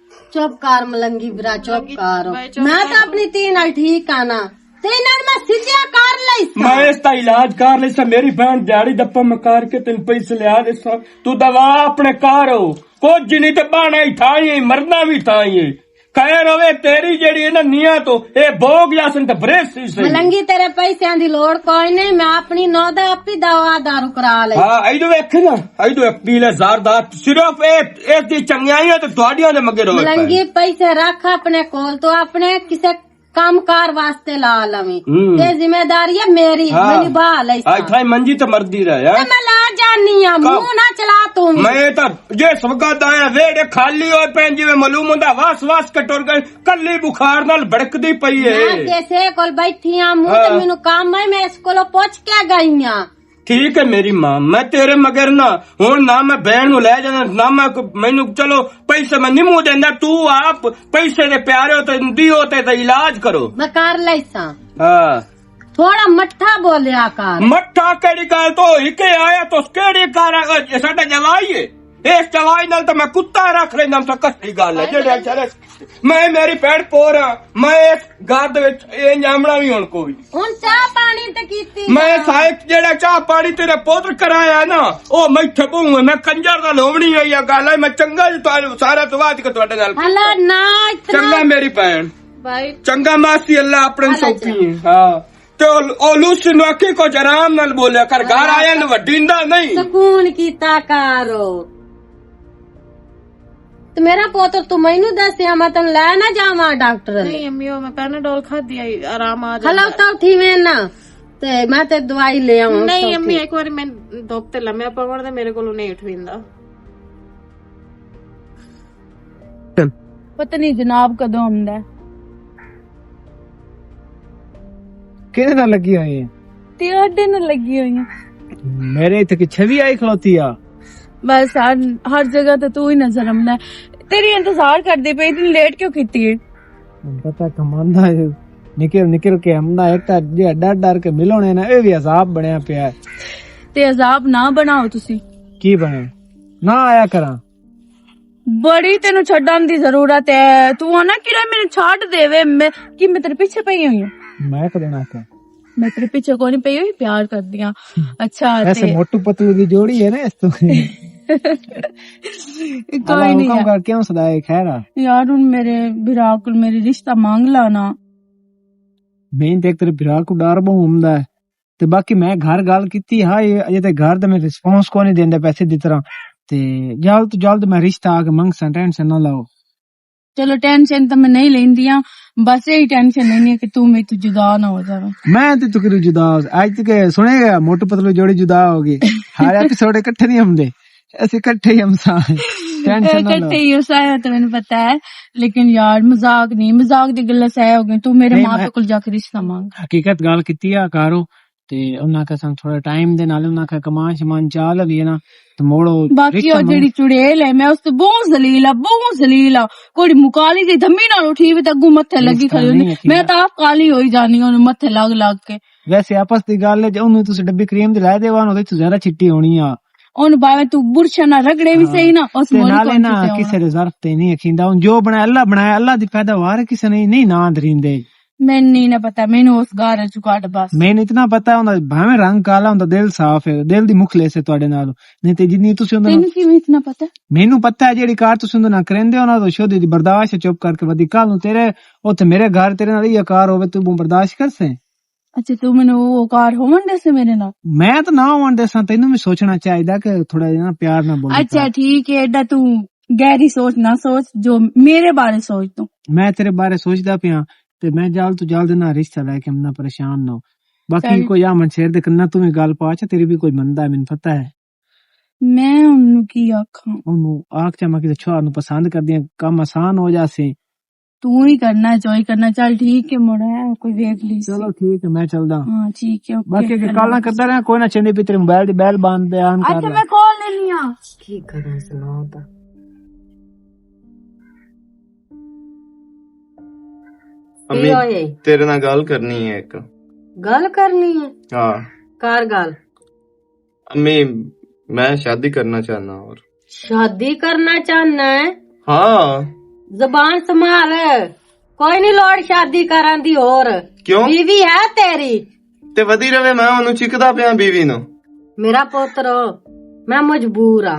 ਚੁੱਪ ਕਰ ਮਲੰਗੀ ਵੀਰਾ, ਚੁੱਪ ਕਰ। ਮੈਂ ਤਾਂ ਆਪਣੀ ਧੀ ਨਾਲ ਠੀਕ ਆ ਨਾ ਤੇ ਇਹਨਾਂ ਨੂੰ ਮੈਂ ਸਿੱਧਿਆ ਕਰ ਲਈ ਮੈਂ ਇਸ ਦਾ ਇਲਾਜ ਕਰ ਲਈ ਸਾਂ। ਮੇਰੀ ਭੈਣ ਦਿਹਾੜੀ ਦੱਪਾ ਮਕਾਰ ਕੇ ਤੈਨੂੰ ਪੈਸੇ ਲਿਆ ਦੇ ਸਾਂ। ਤੂੰ ਦਵਾ ਆਪਣੇ ਘਰ ਹੋ ਕੁਝ ਨਹੀਂ ਤੇ ਬਾਣਾ ਹੀ ਥਾਈ ਮਰਨਾ ਵੀ ਥਾਈ ਖੈਰ ਹੋਵੇ ਤੇਰੀ ਜਿਹੜੀ ਇਹਨਾਂ ਨੀਆਂ ਤੋਂ ਇਹ ਭੋਗ ਜਾਸਨ ਤੇ ਬਰੇਸੀ ਸਹੀ। ਮਲੰਗੀ ਤੇਰੇ ਪੈਸਿਆਂ ਦੀ ਲੋੜ ਕੋਈ ਨਹੀਂ, ਮੈਂ ਆਪਣੀ ਨੌ ਦਾ ਆਪੀ ਦਵਾ ਦਾਰੂ ਕਰਾ ਲਈ। ਹਾਂ ਇਹਦੂ ਵੇਖ ਨਾ ਇਹਦੂ ਇੱਕ ਪੀਲੇ ਜ਼ਾਰ ਦਾ ਸਿਰਫ ਇਹ ਇਸ ਦੀ ਚੰਗਿਆਈਆਂ ਤੇ ਤੁਹਾਡੀਆਂ ਦੇ ਮਗਰ ਹੋਏ ਮਲੰਗੀ ਪੈਸੇ ਰੱਖ ਆਪਣੇ ਕੋਲ ਤੋਂ ਆਪਣੇ ਕਿਸੇ ਕੰਮਕਾਰ ਵਾਸਤੇ ਲਾ ਲਵੀਂ ਤੇ ਜ਼ਿੰਮੇਦਾਰੀ ਹੈ ਮੇਰੀ, ਮੈਂ ਨਿਭਾ ਲਈ। ਇੱਥੇ ਮੰਜੀ ਤੇ ਮਰਦੀ ਰਹਿ ਮੈਂ ਲਾ ਜਾਨੀ ਆ, ਮੂੰਹ ਨਾ ਚਲਾ ਤੂੰ। ਮੈਂ ਤਾਂ ਜੇ ਸਵਗਤ ਆਇਆ ਵੇੜੇ ਖਾਲੀ ਹੋਏ ਪੈਣ ਜਿਵੇਂ ਮਾਲੂਮ ਹੁੰਦਾ ਵਾਸ ਕਟੋਰ ਗਏ ਕੱਲੀ ਬੁਖਾਰ ਨਾਲ ਭੜਕਦੀ ਪਈ ਏ। ਮੈਂ ਕਿਸੇ ਕੋਲ ਬੈਠੀ ਆ, ਮੂੰਹ ਤੇ ਮੈਨੂੰ ਕੰਮ ਹੈ, ਮੈਂ ਇਸ ਕੋਲੋਂ ਪੁੱਛ ਕੇ ਗਈ ਆ। ਠੀਕ ਹੈ ਮੇਰੀ ਮਾਂ ਮੈਂ ਤੇਰੇ ਮਗਰ ਨਾ ਹੁਣ ਨਾ ਮੈਂ ਭੈਣ ਨੂੰ ਲੈ ਜਾਣਾ ਨਾ ਮੈਂ ਮੈਨੂੰ ਚਲੋ ਪੈਸੇ ਮੈਂ ਨਿਮੂ ਦੇਂਦਾ ਤੂੰ ਆਪ ਪੈਸੇ ਦੇ ਪਿਆਰੇ ਹੋ ਤੇ ਦਿਓ ਤੇ ਇਲਾਜ ਕਰੋ। ਮੈਂ ਕਰ ਲਈ ਸਾਂ। ਹਾਂ ਥੋੜਾ ਮੱਠਾ ਬੋਲਿਆ ਕਰ। ਮੱਠਾ ਕਿਹੜੀ ਗੱਲ ਤੋਂ ਹੀ ਕੇ ਆਇਆ ਤੋ ਕਿਹੜੀ ਕਰ ਸਾਡਾ ਜਵਾਈ ਹੈ ਇਸ ਜਵਾਈ ਨਾਲ ਤਾਂ ਮੈਂ ਕੁੱਤਾ ਰੱਖ ਲੈਂਦਾ ਤਾਂ ਕੱਟੀ ਗੱਲ ਹੈ ਜਿਹੜੇ ਚਲੇ ਮੈਂ ਮੇਰੀ ਭੈਣ ਪੋਰਾ ਮੈਂ ਇਸ ਘਰ ਦੇ ਵਿੱਚ ਇਹ ਜਾਮਣਾ ਵੀ ਹੁਣ ਕੋਈ ਹੁਣ ਚਾਹ ਪਾਣੀ ਤੇ ਕੀਤੀ ਮੈਂ ਸਾਹਿਬ ਜਿਹੜਾ ਚਾਹ ਪਾਣੀ ਤੇਰੇ ਪੁੱਤਰ ਕਰਾਇਆ ਨਾ ਉਹ ਮੈਥੇ ਪੂੰਗਾ ਮੈਂ ਕੰਜਰ ਦਾ ਲੋਵਣੀ ਹੋਈ ਆ ਗੱਲ ਹੈ ਮੈਂ ਚੰਗਾ ਜੀ ਤੁਹਾਨੂੰ ਸਾਰਾ ਤਵਾਤ ਕੇ ਤੁਹਾਡੇ ਨਾਲ ਹਲਾ ਨਾ ਚੰਗਾ ਮੇਰੀ ਭੈਣ ਭਾਈ ਚੰਗਾ ਮਾਸੀ ਅੱਲਾ ਆਪਣੇ ਸੌਪੀ ਹਾਂ ਤੇ ਉਹ ਲੂਸੀ ਨੂੰ ਆਖੀ ਕੁਝ ਆਰਾਮ ਨਾਲ ਬੋਲਿਆ ਕਰ ਘਰ ਆਇਆ ਨੂੰ ਵੱਡੀਂਦਾ ਨਹੀਂ ਸਕੂਨ ਕੀਤਾ ਕਰੋ ਤੇ ਮੇਰਾ ਪੁੱਤਰ ਤੂੰ ਮੈਨੂੰ ਦੱਸਿਆ ਮੈਂ ਤੈਨੂੰ ਲੈ ਨਾ ਜਾਵਾਂ ਡਾਕਟਰ ਨੇ। ਨਹੀਂ ਅੰਮੀ ਮੈਂ ਪੈਨਾਡੋਲ ਖਾਦੀ ਆਈ ਆਰਾਮ ਆ ਜਾ ਹਲਾ ਤਾਂ ਉਠੀ ਵੇ ਨਾ ਤੇ ਮੈਂ ਤੇ ਦਵਾਈ ਲੈ ਆਵਾਂ। ਨਹੀਂ ਅੰਮੀ ਇੱਕ ਵਾਰੀ ਮੈਂ ਦੁੱਖ ਤੇ ਲੰਮਿਆ ਪਵਣ ਤੇ ਮੇਰੇ ਕੋਲੋਂ ਨਹੀਂ ਉਠਵਿੰਦਾ। ਪਤਾ ਨਹੀਂ ਜਨਾਬ ਕਦੋਂ ਆਉਂਦਾ। ਕਿਹਦੇ ਨਾਲ ਲੱਗੀ ਹੋਈ ਹੈ? ਤੇ ਅੱਡੇ ਨਾਲ ਲੱਗੀ ਹੋਈ ਹੈ। ਮੇਰੇ ਇੱਥੇ ਕਿ ਛਵੀ ਆਈ ਖਲੋਤੀ ਆ। ਬਸ ਹਰ ਜਗ੍ਹਾ ਤੇ ਤੂੰ ਹੀ ਨਜ਼ਰ ਆਉਂਦਾ ਤੇਰੀ ਇੰਤਜ਼ਾਰ ਕਰਦੀ ਪਈ ਤੂੰ ਲੇਟ ਕਿਉਂ ਕੀਤੀ ਹੈ? ਪਤਾ ਕਮਾਂਦਾ ਨਿਕਲ ਕੇ ਆਉਂਦਾ ਇੱਕ ਤਾਂ ਡਰ ਕੇ ਮਿਲੋਣੇ ਨਾ ਇਹ ਵੀ ਅਜ਼ਾਬ ਬਣਿਆ ਪਿਆ। ਤੇ ਅਜ਼ਾਬ ਨਾ ਬਣਾਓ ਤੁਸੀਂ। ਕੀ ਬਣੇ ਨਾ ਆਇਆ ਕਰਾਂ ਬੜੀ ਤੈਨੂੰ ਛੱਡਣ ਦੀ ਜ਼ਰੂਰਤ ਹੈ। ਤੂੰ ਨਾ ਕਿ ਮੈਨੂੰ ਛੱਡ ਦੇਵੇ ਮੈਂ ਤੇਰੇ ਪਿੱਛੇ ਪਈ ਹੋਈ ਹਾਂ। ਮੈਂ ਕਦੋਂ ਨਾ ਕਰ ਮੈਂ ਤੇਰੇ ਪਿੱਛੇ ਕੋਈ ਨਹੀਂ ਪਈ ਹੋਈ ਪਿਆਰ ਕਰਦੀ ਆ। ਅੱਛਾ ਐਸੇ ਮੋਟੂ ਪਤਲੂ ਦੀ ਜੋੜੀ ਹੈ ਨਾ ਇਸ ਤੋਂ ਕੋਈ ਨਹੀਂ ਹੁਕਮ ਕਰ ਕਿਉਂ ਸਦਾਏ ਖੈਰ ਯਾਰ ਹੁਣ ਮੇਰੇ ਵਿਰਾ ਕੋਲ ਮੇਰੀ ਰਿਸ਼ਤਾ ਮੰਗ ਲਾ ਨਾ। ਮੈਂ ਤੇ ਤੇਰੇ ਵਿਰਾ ਕੋ ਡਰ ਬਹੁ ਹੁੰਦਾ ਹੈ ਤੇ ਬਾਕੀ ਮੈਂ ਘਰ ਗੱਲ ਕੀਤੀ ਹਾਂ ਅਜੇ ਤੇ ਘਰ ਦਾ ਮੈਂ ਰਿਸਪੌਂਸ ਕੋ ਨਹੀਂ ਦਿੰਦਾ ਪੈਸੇ ਦੀ ਤਰ੍ਹਾਂ ਤੇ ਜਲਦ ਤੋਂ ਜਲਦ ਮੈਂ ਰਿਸ਼ਤਾ ਆ ਕੇ ਮੰਗ ਸਾਂ ਟੈਨਸ਼ਨ ਨਾ ਲਾਓ। ਚਲੋ ਟੈਨਸ਼ਨ ਤਾਂ ਮੈਂ ਨਹੀਂ ਲੈਂਦੀ ਆ ਬਸ ਇਹੀ ਟੈਨਸ਼ਨ ਲੈਣੀ ਹੈ ਕਿ ਤੂੰ ਮੇਰੇ ਤੋਂ ਜੁਦਾ ਨਾ ਹੋ ਜਾਵੇ। ਮੈਂ ਤੇ ਤੂੰ ਕਿਉਂ ਜੁਦਾ ਅੱਜ ਤੱਕ ਸੁਣੇਗਾ ਮੋਟੂ ਪਤਲੂ ਜੋੜੀ ਜੁਦਾ ਹੋ ਗਈ ਹਰ ਐਪੀਸੋਡ ਇਕੱਠੇ ਨਹੀਂ ਹੁੰਦੇ ਅਸੀਂ ਇਕੱਠੇ ਹੀ ਹਮਸਾ ਟੈਨਸ਼ਨ ਨਾ ਇਕੱਠੇ ਹੀ ਉਸਾਇਆ ਤਾਂ ਮੈਨੂੰ ਪਤਾ ਹੈ ਲੇਕਿਨ ਯਾਰ ਮਜ਼ਾਕ ਨਹੀਂ ਮਜ਼ਾਕ ਦੀ ਗੱਲਾਂ ਸਹਿ ਹੋ ਗਈ। ਤੂੰ ਮੇਰੇ ਮਾਪੇ ਕੋਲ ਜਾ ਕੇ ਰਿਸ਼ਤਾ ਮੰਗ। ਹਕੀਕਤ ਗੱਲ ਕੀਤੀ ਆ ਕਾਰੋ ਤੇ ਉਹਨਾਂ ਕਾ ਸਾਨੂੰ ਥੋੜਾ ਟਾਈਮ ਦੇ ਨਾਲ ਉਹਨਾਂ ਕਾ ਕਮਾਨ ਸ਼ਮਾਨ ਚਾਲ ਵੀ ਨਾ ਤੇ ਮੋੜੋ ਬਾਕੀ ਉਹ ਜਿਹੜੀ ਚੁੜੇਲ ਹੈ ਮੈਂ ਉਸ ਤੋਂ ਬਹੁਤ ਜ਼ਲੀਲ ਆ ਕੋਈ ਮੁਕਾਲੀ ਦੀ ਧੰਮੀ ਨਾਲ ਉਠੀ ਵੀ ਤਾਂ ਅੱਗੂ ਮੱਥੇ ਲੱਗੀ ਖੜੀ ਹੁੰਦੀ ਮੈਂ ਤਾਂ ਆਪ ਕਾਲੀ ਹੋਈ ਜਾਣੀ ਉਹਨੂੰ ਮੱਥੇ ਲੱਗ ਕੇ। ਵੈਸੇ ਆਪਸ ਦੀ ਗੱਲ ਹੈ ਜੇ ਉਹਨੂੰ ਤੁਸੀਂ ਡੱਬੀ ਕਰੀਮ ਦੀ ਲੈ ਦੇਵਾਂ ਉਹਦੇ ਤੋਂ ਜ਼ਿਆਦਾ ਚਿੱਟੀ ਹੋਣੀ ਆ ਉਹਨੂੰ ਬਾਵੇਂ ਤੂੰ ਬੁਰਸ਼ਾ ਨਾ ਰਗੜੇ ਵੀ ਸਹੀ ਨਾ ਉਸ ਨਾਲੇ ਨਾ ਕਿਸੇ ਦੇ ਜ਼ਰਫ ਤੇ ਨਹੀਂ ਅਖੀਂਦਾ ਹੁਣ ਜੋ ਬਣਾਇਆ ਅੱਲਾ ਦੀ ਪੈਦਾਵਾਰ ਕਿਸੇ ਨੇ ਨਹੀਂ ਨਾ ਦਰਿੰਦੇ ਮੈਨੂੰ ਨਹੀਂ ਨਾ ਪਤਾ, ਮੈਨੂੰ ਉਸ ਗਾਰੇ ਚ ਕੱਢ ਬਸ। ਮੈਨੂੰ ਇਤਨਾ ਪਤਾ ਹੁੰਦਾ ਭਾਵੇਂ ਰੰਗ ਕਾਲਾ ਹੁੰਦਾ ਦਿਲ ਸਾਫ਼ ਹੈ, ਦਿਲ ਦੀ ਮੁਖਲਿਸ ਹੈ ਤੁਹਾਡੇ ਨਾਲ, ਨਹੀਂ ਤੇ ਜਿੰਨੀ ਤੁਸੀਂ ਉਹਦੇ ਨਾਲ। ਤੈਨੂੰ ਕਿਵੇਂ ਇਤਨਾ ਪਤਾ? ਮੈਨੂੰ ਪਤਾ ਹੈ ਜਿਹੜੀ ਕਾਰ ਤੁਸੀਂ ਉਹਦੇ ਨਾਲ ਕਰਿੰਦੇ ਹੋ ਨਾ ਤਾਂ ਸ਼ੁੱਧ ਦੀ ਬਰਦਾਸ਼ਤ ਚੁੱਪ ਕਰਕੇ ਵਧੀ। ਕੱਲ ਨੂੰ ਤੇਰੇ ਉੱਥੇ ਮੇਰੇ ਘਰ ਤੇਰੇ ਨਾਲ ਇਹ ਕਾਰ ਹੋਵੇ ਤੂੰ ਬਰਦਾਸ਼ਤ ਕਰ ਸੇ? ਅੱਛਾ ਤੂੰ ਮੈਨੂੰ ਉਹ ਕਾਰ ਹੋਵਣ ਦੇ ਸੇ ਮੇਰੇ ਨਾਲ? ਮੈਂ ਤਾਂ ਨਾ ਹੋਣ ਦੇ ਸਾਂ, ਤੈਨੂੰ ਵੀ ਸੋਚਣਾ ਚਾਹੀਦਾ ਕਿ ਥੋੜਾ ਜਿਹਾ ਪਿਆਰ ਨਾਲ ਬੋਲ। ਅੱਛਾ ਠੀਕ ਹੈ, ਏਡਾ ਤੂੰ ਗਹਿਰੀ ਸੋਚ ਨਾ ਸੋਚ, ਜੋ ਮੇਰੇ ਬਾਰੇ ਸੋਚ ਤੂੰ। ਮੈਂ ਤੇਰੇ ਬਾਰੇ ਸੋਚਦਾ ਪਿਆ ਤੇ ਮੈਂ ਜਲਦ ਤੋਂ ਜਲਦ ਨਾ ਰਿਸ਼ਤਾ ਲੈ ਕੇ ਨਾ ਪਰੇਸ਼ਾਨ ਨਾ ਹੋ। ਬਾਕੀ ਕੋਈ ਆ ਮਨਸ਼ੇਰ ਦੇ ਕੰਨਾਂ ਤੂੰ ਵੀ ਗੱਲ ਪਾਚ, ਤੇਰੀ ਵੀ ਕੋਈ ਮੰਨਦਾ ਹੈ ਮੈਨੂੰ ਪਤਾ ਹੈ। ਮੈਂ ਉਹਨੂੰ ਕੀ ਆਖਾਂ? ਉਹਨੂੰ ਆਖ ਚਾ ਮੈਂ ਕਿਸੇ ਛੋੜ ਨੂੰ ਪਸੰਦ ਕਰਦੀ ਆ, ਕੰਮ ਆਸਾਨ ਹੋ ਜਾਸੇ। ਤੂੰ ਹੀ ਕਰਨਾ ਜੋ ਹੀ ਕਰਨਾ। ਚੱਲ ਠੀਕ ਹੈ ਮੁੰਡਾ, ਕੋਈ ਵੇਖ ਲਈ। ਚਲੋ ਠੀਕ ਹੈ, ਮੈਂ ਚੱਲਦਾ। ਹਾਂ ਠੀਕ ਹੈ, ਬਾਕੀ ਕਾਲਾਂ ਕਰਦਾ ਰਿਹਾ ਕੋਈ ਨਾ, ਚੰਡੀ ਪੀ ਤੇਰੇ ਮੋਬਾਈਲ ਦੀ ਬੈਲ ਬੰਦ ਦੇ ਆਨ ਕਰ। ਅੱਛਾ ਮੈਂ ਕਾਲ ਲੈਣੀ ਆ। ਕੀ ਕਰਾਂ ਸੁਣਾਓ ਤਾਂ। ਅੰਮੀ ਤੇਰੇ ਨਾਲ ਗੱਲ ਕਰਨੀ ਹੈ ਇੱਕ। ਗੱਲ ਕਰਨੀ ਹੈ? ਹਾਂ ਕਰ ਗੱਲ। ਅੰਮੀ ਮੈਂ शादी करना चाहना। और शादी करना चाहना है? हाँ। ਜ਼ਬਾਨ ਸੰਭਾਲ, ਕੋਈ ਨਹੀਂ ਲੋੜ ਸ਼ਾਦੀ ਕਰਾਂ ਦੀ। ਹੋਰ ਕਿਉਂ? ਬੀਵੀ ਹੈ ਤੇਰੀ ਤੇ ਵਧੀ ਰਵੇ, ਮੈਂ ਉਹਨੂੰ ਚਿਕਦਾ ਪਿਆ ਬੀਵੀ ਨੂੰ। ਮੇਰਾ ਪੁੱਤਰ ਮੈਂ ਮਜਬੂਰ ਆ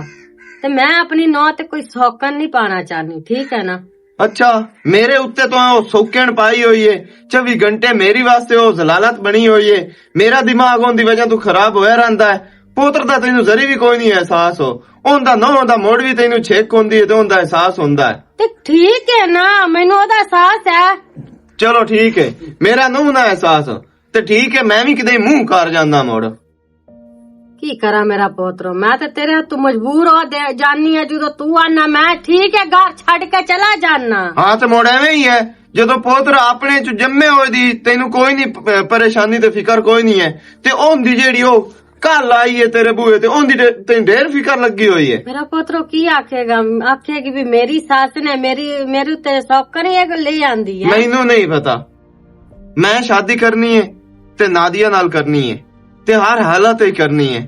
ਤੇ ਮੈਂ ਆਪਣੀ ਨੌ ਤੇ ਕੋਈ ਸੌਕਣ ਨਹੀਂ ਪਾਣਾ ਚਾਹਨੀ, ਠੀਕ ਹੈ ਨਾ? अच्छा मेरे उत्ते तो वो सौकण पाई हुई है, 24 घंटे मेरी वास्ते वो जलालत बनी हुई है। मेरा दिमाग उनकी वजह तो खराब होया रहंदा है। पुत्र दा तैनू जरी भी कोई नहीं एहसास हो, ओंदा नौ दा मोड़ भी तैनू छेक होंदी है ते ओंदा एहसास होंदा है। ਤੇ ਠੀਕ ਹੈ ਨਾ, ਮੈਨੂੰ ਉਹਦਾ ਅਹਿਸਾਸ ਹੈ। चलो ठीक है, मेरा नूह ना एहसास हो ते ठीक है, मैं भी किते मुंह कर जांदा मोड़। ਕੀ ਕਰਾਂ ਮੇਰਾ ਪੁੱਤਰ, ਮੈਂ ਤੇ ਤੇਰੇ ਹੱਥੋਂ ਮਜਬੂਰ ਹੋ ਜਾਨੀ ਆ। ਜਦੋਂ ਤੂੰ ਆਨਾ ਮੈਂ ਠੀਕ ਹੈ ਘਰ ਛੱਡ ਕੇ ਚਲਾ ਜਾਨਾ। हाँ तो मोड़ एवें ही है, ਜਦੋਂ ਪੁੱਤਰ ਆਪਣੇ ਚ ਜੰਮੇ ਹੋਏ ਦੀ ਤੈਨੂੰ ਕੋਈ ਨਹੀਂ ਪਰੇਸ਼ਾਨੀ ਤੇ ਫਿਕਰ ਕੋਈ ਨਹੀਂ ਹੈ, ਤੇ ਉਹਦੀ ਜਿਹੜੀ ਉਹ ਕੱਲ ਆਈ ਹੈ ਤੇਰੇ ਬੂਹੇ ਤੇ ਉਹਦੀ ਤੈਨੂੰ ਢੇਰ ਫਿਕਰ ਲੱਗੀ ਹੋਈ ਹੈ। ਮੇਰਾ ਪੁੱਤਰ ਕੀ ਆਖੇਗਾ? ਆਖੇਗੀ ਵੀ ਮੇਰੀ ਸੱਸ ਨੇ ਮੇਰੀ ਉੱਤੇ ਸੌਕਣ ਹੀ ਇਹ ਲੈ ਆਂਦੀ ਹੈ। ਮੈਨੂੰ ਨਹੀਂ ਪਤਾ, ਮੈਂ ਸ਼ਾਦੀ ਕਰਨੀ ਹੈ ਤੇ ਨਾਦੀਆ ਨਾਲ ਕਰਨੀ ਹੈ ਤੇ ਹਰ ਹਾਲਤ ਹੀ ਕਰਨੀ ਹੈ।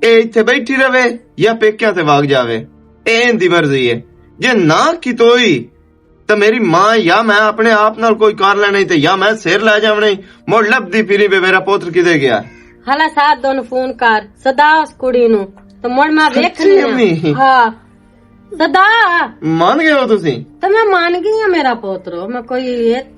ਇਹ ਇੱਥੇ ਬੈਠੀ ਰਵੇ ਜਾਂ ਪੇਕਿਆਂ ਤੇ ਵਗ ਜਾਵੇ, ਇਹ ਇਹਦੀ ਮਰਜ਼ੀ ਹੈ। ਜੇ ਨਾ ਕਿਤੋਈ ਤਾਂ ਮੇਰੀ ਮਾਂ ਜਾਂ ਮੈਂ ਆਪਣੇ ਆਪ ਨਾਲ ਕੋਈ ਕਰ ਲੈਣੀ ਤੇ ਜਾਂ ਮੈਂ ਸਿਰ ਲੈ ਜਾਵਣੀ। ਮੁੜ ਲੱਭਦੀ ਫਿਰੀ ਵੀ ਮੇਰਾ ਪੁੱਤਰ ਕਿਤੇ ਗਿਆ। ਹਲਾ ਸਾਥ ਦੋਨ ਫੋਨ ਕਰ ਸਦਾ ਉਸ ਕੁੜੀ ਨੂੰ ਤੇ ਮੁੜ ਮੈਂ ਵੇਖਣੀ। ਹਾਂ ਸਦਾ ਮੰਨ ਗਏ ਹੋ ਤੁਸੀਂ? ਤੇ ਮੈਂ ਮੰਨ ਗਈ ਆ ਮੇਰਾ ਪੁੱਤਰ। ਮੈਂ ਕੋਈ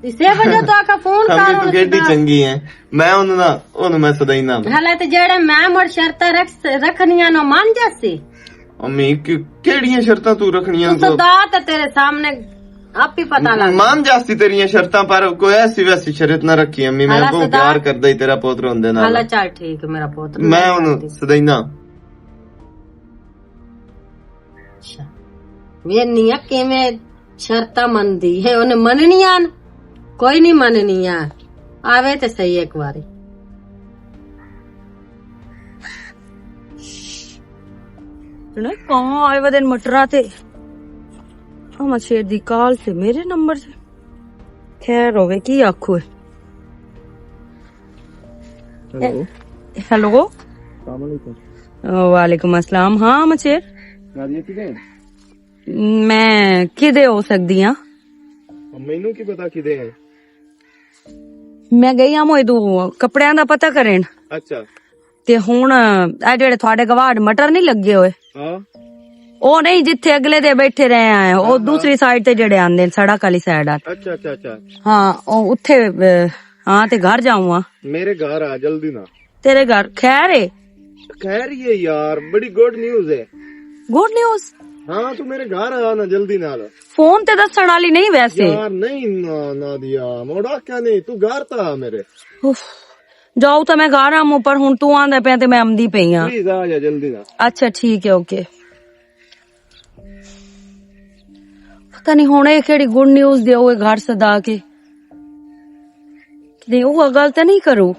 ਇਸੇ ਵਜ੍ਹਾ ਤੋਂ ਆਖਾ ਫੋਨ ਕਰ। ਤੂੰ ਕਿੱਡੀ ਚੰਗੀ ਹੈ, ਮੈਂ ਉਹਨੂੰ ਮੈਂ ਸਦਾ ਹੀ ਨਾ। ਹਲਾ ਤੇ ਜਿਹੜੇ ਮੈਂ ਮੁੜ ਸ਼ਰਤਾਂ ਰੱਖਣੀਆਂ ਨੂੰ ਮੰਨ ਜਾਸੀ। ਅੰਮੀ ਕਿਹੜੀਆਂ ਸ਼ਰਤਾਂ ਤੂੰ ਰੱਖਣੀਆਂ? ਸਦਾ ਤੇ ਤੇਰੇ ਸਾਹਮਣੇ ਆਪ ਹੀ ਪਤਾ ਲੱਗ मान जाती तेरिया शर्तां, पर कोई ऐसी वैसी शर्त ना रखी। अम्मी मैं बहुत प्यार करदा ही तेरा पुत्र होंदे नाल। हाला चल ठीक है मेरा पुत्र, मैं ओनू सदैना अच्छा वेनिया किवें शर्तां मनदी है, ओने मननियां कोई नहीं मननियां। आवे ते सही एक बारी। सुनो कहाँ आए वो दिन मटरा थे शेर दी काल से मेरे नंबर से। खैर होवे की आखो है। हेलो वालेकुम अस्सलाम। हाँ मचेर मैं किदे हो सकदी हाँ? मैनू की पता किदे है? मैं गई हाँ मोए कपड़ियां दा पता करें। अच्छा ते हुण आ जेड़े थोड़े गवाड़ मटर नहीं लगे हुए, ਉਹ ਨਹੀਂ ਜਿੱਥੇ ਅਗਲੇ ਦੇ ਬੈਠੇ ਰਹੇ ਆ, ਉਹ ਦੂਸਰੀ ਸਾਈਡ ਤੇ ਜਿਹੜੇ ਆਂਦੇ ਨੇ ਸੜਕ ਵਾਲੀ ਸਾਈਡ ਆ। अच्छा अच्छा अच्छा ਹਾਂ ਉਹ ਉੱਥੇ। ਹਾਂ ਤੇ ਘਰ ਜਾਊਂਗਾ। मेरे घर आ जल्दी ना। ਤੇਰੇ ਘਰ ਖੈਰ ਹੈ? खैर ये यार बड़ी गुड न्यूज है। Good news? हाँ तू मेरे घर आ ना जल्दी नाल। ਫੋਨ ਤੇ ਦੱਸਣ ਵਾਲੀ ਨਹੀਂ ਵੈਸੇ। यार नहीं ना दिया मोड़ा क्या नहीं, तू घर ता आ मेरे। ਉਫ, ਜਾਓ ਤਾਂ ਮੈਂ ਘਰ ਆਵਾਂ, ਪਰ ਹੁਣ ਤੂੰ ਆਂਦਾ ਪਿਆ ਤੇ ਮੈਂ ਆਂਦੀ ਪਈ ਆ। प्लीज आ जा जल्दी ना। ਅੱਛਾ ਠੀਕ ਹੈ ਓਕੇ। ਪਤਾ ਨਹੀਂ ਹੁਣ ਇਹ ਕਿਹੜੀ ਗੁੱਡ ਨਿਊਜ਼ ਦਿਓਗੇ ਘਰ ਸਦਾ ਕੇ। ਨਹੀਂ ਉਹ ਗੱਲ ਤਾਂ ਨਹੀਂ ਕਰੂ